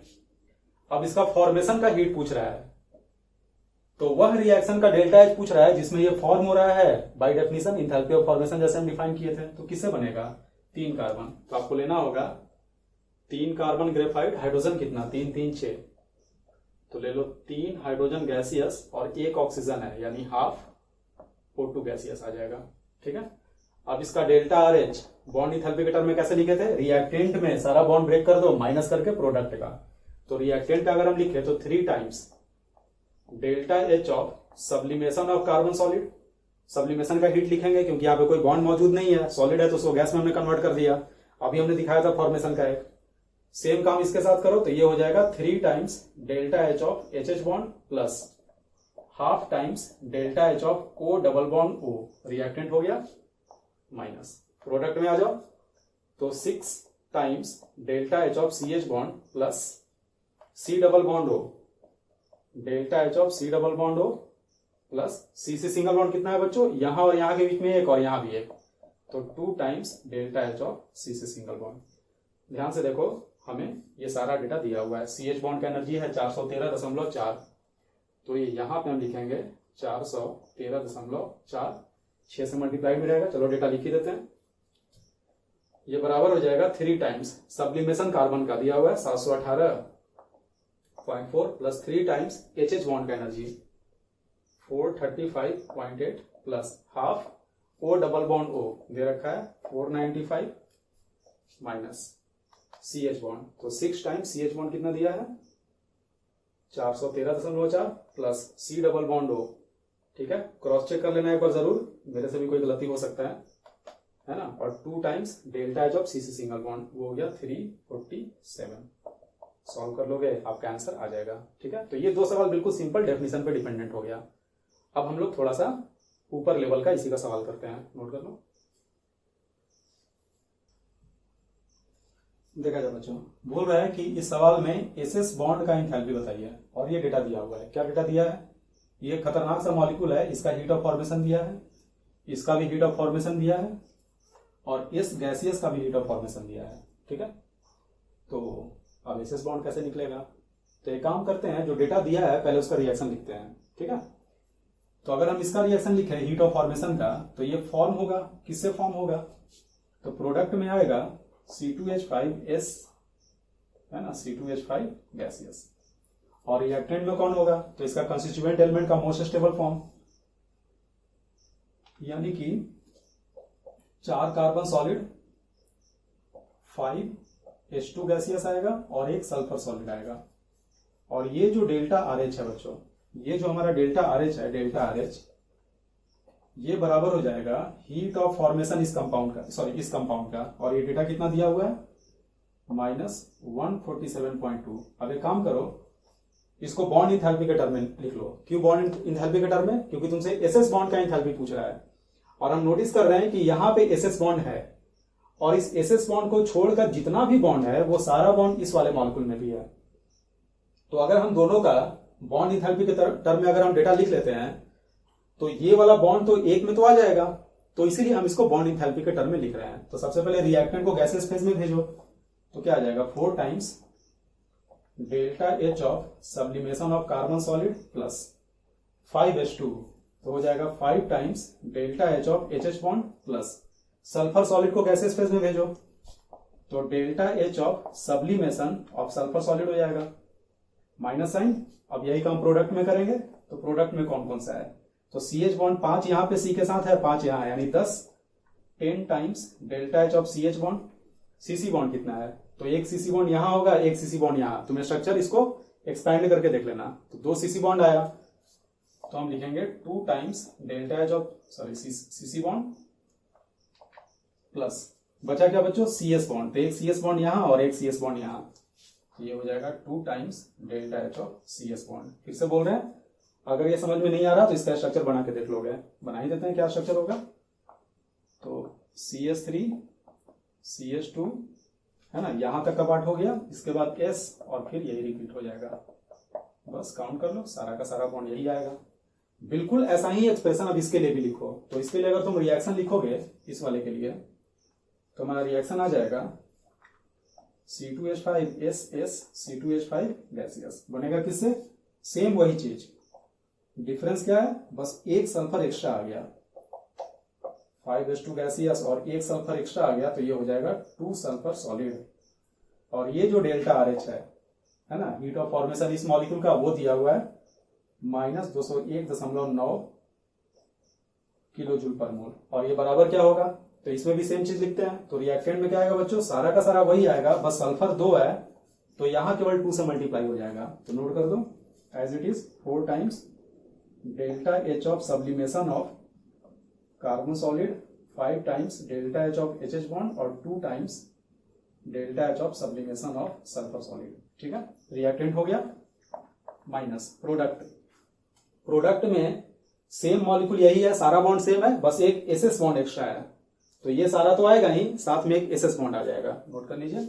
अब इसका फॉर्मेशन का हीट पूछ रहा है, तो वह रिएक्शन का डेल्टा H पूछ रहा है जिसमें ये फॉर्म हो रहा है by definition enthalpy of formation जैसे हम डिफाइन किए थे। तो किससे बनेगा, 3 कार्बन। तो आपको लेना होगा 3 कार्बन ग्रेफाइट, हाइड्रोजन कितना 3 3 6, तो ले लो 3 हाइड्रोजन गैसियस और 1 ऑक्सीजन है, यानी हाफ O2 गैसियस आ जाएगा। ठीक है, अब इसका डेल्टा RH बॉन्ड इंथैल्पी के टर्म में कैसे लिखे थे, रिएक्टेंट में सारा बॉन्ड ब्रेक कर दो माइनस करके प्रोडक्ट का। तो रिएक्टेंट का अगर हम लिखे तो 3 times delta H of sublimation of carbon solid. Sublimation का हीट लिखेंगे क्योंकि यहाँ पे कोई बॉन्ड मौजूद नहीं है, सॉलिड है तो उसको गैस में हमने कन्वर्ट कर दिया। अभी हमने दिखाया था फॉर्मेशन का एक, सेम काम इसके साथ करो तो ये हो जाएगा 3 times delta H of HH bond plus half times delta H of O double bond O, reactant हो गया माइनस, प्रोडक्ट में आ जाओ तो 6 times delta H of CH bond plus C double bond O, delta H of C double bond O plus C से single bond कितना है बच्चों, यहां और यहां के बीच में एक और यहां भी एक, तो 2 times delta H of C से सिंगल बॉन्ड। ध्यान से देखो, हमें ये सारा डेटा दिया हुआ है। CH बॉन्ड का एनर्जी है 413.4, तो ये यहां पे हम लिखेंगे 413.4, 6 से मल्टीप्लाई भी रहेगा। चलो डेटा लिख ही देते हैं, ये बराबर हो जाएगा 3 टाइम्स सब्लिमेशन कार्बन का दिया हुआ है 718 0.4 प्लस 3 टाइम्स एच बॉन्ड का energy 435.8 plus half O double bond O दे रखा है 495 माइनस सी एच बॉन्ड, तो 6 टाइम्स सी एच बॉन्ड कितना दिया है 413.4 plus C double bond O, ठीक है, क्रॉस चेक कर लेना एक बार जरूर, मेरे से भी कोई गलती हो सकता है ना, और 2 times delta H of CC single bond, वो हो गया 347। सॉल्व कर लोगे आपका आंसर आ जाएगा, ठीक है। तो ये 2 सवाल बिल्कुल सिंपल डेफिनेशन पे डिपेंडेंट हो गया। अब हम लोग थोड़ा सा ऊपर लेवल का इसी का सवाल करते हैं, नोट कर लो। देखा जाए बच्चों, बोल रहा है कि इस सवाल में एसएस बॉन्ड का एंथैल्पी बताइए, और ये डेटा दिया हुआ है। क्या डेटा दिया है? ये खतरनाक सा मॉलिक्यूल है, इसका हीट ऑफ फॉर्मेशन दिया है, इसका भी हीट ऑफ फॉर्मेशन दिया है, और इस गैसियस का भी हीट ऑफ फॉर्मेशन दिया है, ठीक है। तो अब एसएस बॉन्ड कैसे निकलेगा? तो एक काम करते हैं, जो डेटा दिया है पहले उसका रिएक्शन लिखते हैं, ठीक है। तो अगर हम इसका रिएक्शन लिखें हीट ऑफ फॉर्मेशन का, तो ये फॉर्म होगा, किससे फॉर्म होगा? तो प्रोडक्ट में आएगा C2H5S, है ना, C2H5 गैसियस, और रिएक्टेंट में कौन होगा? तो इसका कंस्टिट्यूएंट एलिमेंट का मोस्ट स्टेबल फॉर्म, यानी कि 4 कार्बन सॉलिड 5H2 गैसियस आएगा और 1 सल्फर सॉलिड आएगा। और ये जो डेल्टा RH है बच्चों, ये जो हमारा डेल्टा RH है, डेल्टा RH ये बराबर हो जाएगा हीट ऑफ फॉर्मेशन इस कंपाउंड का, सॉरी इस कंपाउंड का, और ये डेटा कितना दिया हुआ है -147.2। अब एक काम करो, इसको बॉन्ड इंथैल्पी के टर्म में लिख लो। क्यों बॉन्ड इंथैल्पी के टर्म में? क्योंकि तुमसे एसएस बॉन्ड का इंथैल्पी पूछ रहा है, और हम नोटिस कर रहे हैं कि यहां पे एसएस बॉन्ड है, और इस एसएस बॉन्ड को छोड़कर जितना भी बॉन्ड है वो सारा बॉन्ड इस वाले मॉलिक्यूल में भी है। तो अगर हम दोनों का बॉन्ड इंथैल्पी के टर्म में अगर हम डेटा लिख लेते हैं, तो ये वाला बॉन्ड तो एक में तो आ जाएगा, तो इसीलिए हम इसको बॉन्ड इंथैल्पी के टर्म में लिख रहे हैं। तो सबसे पहले रिएक्टेंट को गैसियस फेज में भेजो, तो क्या आ जाएगा 4 times delta H of sublimation of carbon solid plus 5H2, तो हो जाएगा 5 times delta H of HH bond plus sulphur solid को गैसियस फेज में भेजो, तो delta H of sublimation of sulphur solid हो जाएगा, माइनस साइन। अब यही काम प्रोडक्ट में करेंगे, तो प्रोडक्ट में कौन कौन सा है? तो CH बॉन्ड 5 यहां पे C के साथ है, 5 यहां है, यानी 10 times delta H of CH bond. CC bond कितना है? तो एक CC बॉन्ड यहां होगा, एक CC बॉन्ड यहां। तुम्हें स्ट्रक्चर इसको एक्सपैंड करके देख लेना। तो 2 CC बॉन्ड आया, तो हम लिखेंगे 2 times delta H of CC bond plus बचा क्या बच्चों? CS bond. तो एक CS बॉन्ड यहां और एक CS बॉन्ड यहां, ये हो जाएगा 2 times delta H of CS bond. फिर से बोल रहे हैं, अगर ये समझ में नहीं आ रहा तो इसका स्ट्रक्चर बना के देख लोगे। बना ही देते हैं, क्या स्ट्रक्चर होगा? तो CH3 CH2, है ना, यहां तक का पार्ट हो गया, इसके बाद S, और फिर यही रिपीट हो जाएगा। बस काउंट कर लो, सारा का सारा बॉन्ड यही आएगा। बिल्कुल ऐसा ही एक्सप्रेशन अब इसके लिए भी लिखो। तो इसके लिए अगर तुम रिएक्शन लिखोगे इस वाले के लिए, तो हमारा रिएक्शन आ जाएगा C2H5SS C2H5 गैसियस, बनेगा किससे? सेम वही चीज, डिफरेंस क्या है? बस 1 सल्फर एक्स्ट्रा आ गया, 5H2 गैसियस और 1 सल्फर एक्स्ट्रा आ गया, तो ये हो जाएगा 2 सल्फर सॉलिड। और ये जो डेल्टा RH है ना, हीट ऑफ फॉर्मेशन इस मॉलिक्यूल का, वो दिया हुआ है -201.9 किलो जूल पर मोल, और ये बराबर क्या होगा? तो इसमें भी सेम चीज लिखते हैं। तो रिएक्टेंट में क्या आएगा बच्चों? सारा का सारा वही आएगा, बस सल्फर 2 है, तो यहां केवल 2 से मल्टीप्लाई हो जाएगा। तो नोट कर दो as it is 4 times delta H of sublimation of carbon solid, 5 times delta H of HH bond, और 2 times delta H of sublimation of sulphur solid, ठीक है। रिएक्टेंट हो गया, माइनस प्रोडक्ट में सेम मॉलिक्यूल यही है, सारा बॉन्ड सेम है, बस एक एसएस बॉन्ड एक्स्ट्रा है। तो ये सारा तो आएगा ही, साथ में एक एसएस बॉन्ड आ जाएगा। नोट कर लीजिए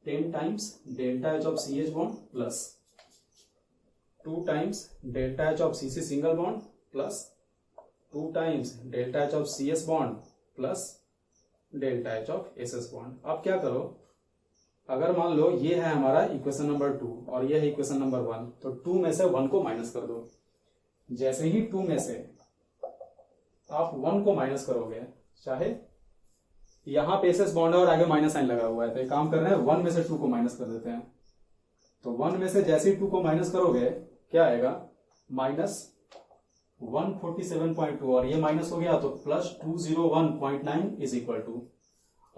10 times delta H of CH bond plus 2 times delta H of CC single bond plus 2 times delta H of CS bond plus delta H of SS bond. अब क्या करो, अगर मान लो ये है हमारा इक्वेशन नंबर 2 और ये है इक्वेशन नंबर 1, तो 2 में से 1 को माइनस कर दो। जैसे ही 2 में से आप 1 को माइनस करोगे, चाहे यहां पे SS बॉन्ड है और आगे माइनस साइन लगा हुआ है, तो एक काम कर रहे हैं 1 में से 2 को माइनस कर देते हैं। तो 1 में से जैसे ही 2 को माइनस करोगे क्या आएगा, -147.2, और ये माइनस हो गया तो +201.9 इज इक्वल टू,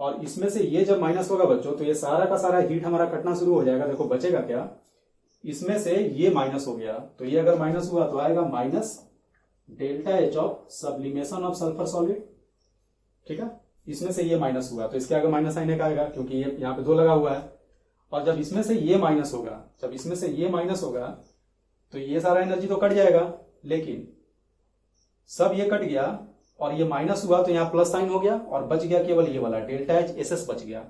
और इसमें से ये जब माइनस होगा बच्चों तो ये सारा का सारा हीट हमारा कटना शुरू हो जाएगा। देखो बचेगा क्या, इसमें से ये माइनस हो गया तो ये अगर माइनस हुआ तो आएगा -ΔH of sublimation of sulphur solid. ठीक है, इसमें से ये माइनस हुआ तो इसके आगे माइनस साइन एक आएगा क्योंकि ये यहाँ पे 2 लगा हुआ है। और जब इसमें से ये माइनस होगा, जब इसमें से ये माइनस होगा तो ये सारा एनर्जी तो कट जाएगा, लेकिन सब ये कट गया और ये माइनस हुआ तो यहाँ प्लस साइन हो गया और बच गया केवल ये वाला ΔHSS बच गया।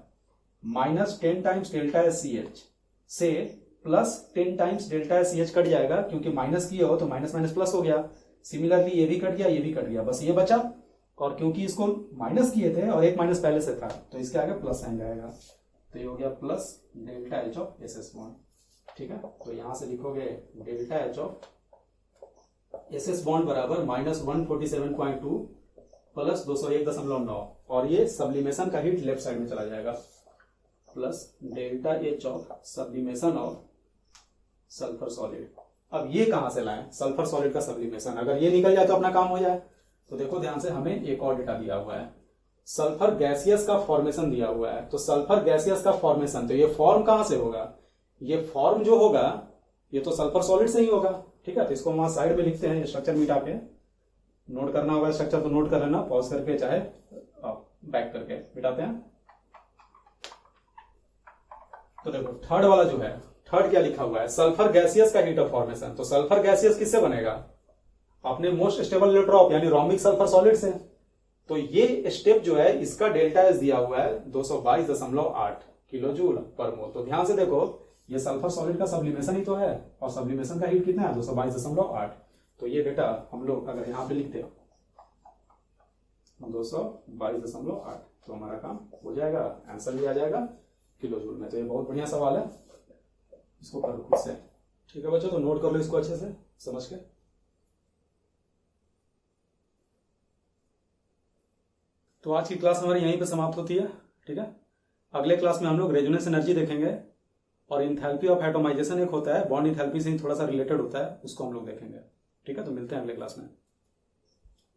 -10 टाइम्स ΔSCH से +10 टाइम्स ΔSCH कट जाएगा क्योंकि माइनस किया हो तो माइनस माइनस प्लस हो गया। सिमिलरली ये भी कट गया, ये भी कट गया, बस ये बचा। और क्योंकि इसको माइनस किए थे और एक माइनस पहले से था तो इसके आगे प्लस साइन जाएगा, तो ये हो गया +ΔH ऑफ SS बॉन्ड। ठीक है, तो यहां से लिखोगे ΔH ऑफ SS बॉन्ड बराबर -147.2 + 201.9, और ये सब्लिमेशन का हीट लेफ्ट साइड में चला जाएगा, +ΔH of sublimation of sulphur solid. अब ये कहां से लाएं, सल्फर सॉलिड का सब्लिमेशन, अगर ये निकल जाए तो अपना काम हो जाए। तो देखो ध्यान से, हमें एक और डेटा दिया हुआ है, सल्फर गैसियस का फॉर्मेशन दिया हुआ है। तो सल्फर गैसियस का फॉर्मेशन, तो ये फॉर्म कहां से होगा, ये फॉर्म जो होगा ये तो सल्फर सॉलिड से ही होगा। ठीक है, तो इसको वहां साइड में लिखते हैं, ये स्ट्रक्चर मिटा के नोट करना होगा, स्ट्रक्चर तो नोट कर लेना, पॉज करके चाहे बैक करके मिटाते हैं। तो देखो थर्ड वाला जो है, थर्ड क्या लिखा हुआ है, सल्फर गैसियस का हीट ऑफ फॉर्मेशन। तो सल्फर गैसियस किससे बनेगा, अपने मोस्ट स्टेबल इलेक्ट्रोप यानी रोमिक सल्फर सॉलिड से। तो ये स्टेप जो है इसका ΔS दिया हुआ है 222.8 किलो जूल पर मोल। तो ध्यान से देखो, ये सल्फर सॉलिड का सब्लिमेशन ही तो है, और सब्लिमेशन का हीट कितना है 222.8। तो ये डेटा हम लोग अगर यहां पे लिखते 222.8 तो हमारा काम हो जाएगा, आंसर भी आ जाएगा किलो जूल में। तो ये बहुत बढ़िया सवाल है, इसको करो खुद से। ठीक है बच्चों, तो नोट कर लो इसको अच्छे से समझ के। तो आज की क्लास हमारी यहीं पे समाप्त होती है। ठीक है, अगले क्लास में हम लोग रेजोनेंस एनर्जी देखेंगे, और इंथैल्पी ऑफ एटोमाइजेशन एक होता है, बॉन्ड इंथैल्पी से थोड़ा सा रिलेटेड होता है, उसको हम लोग देखेंगे। ठीक है, तो मिलते हैं अगले क्लास में।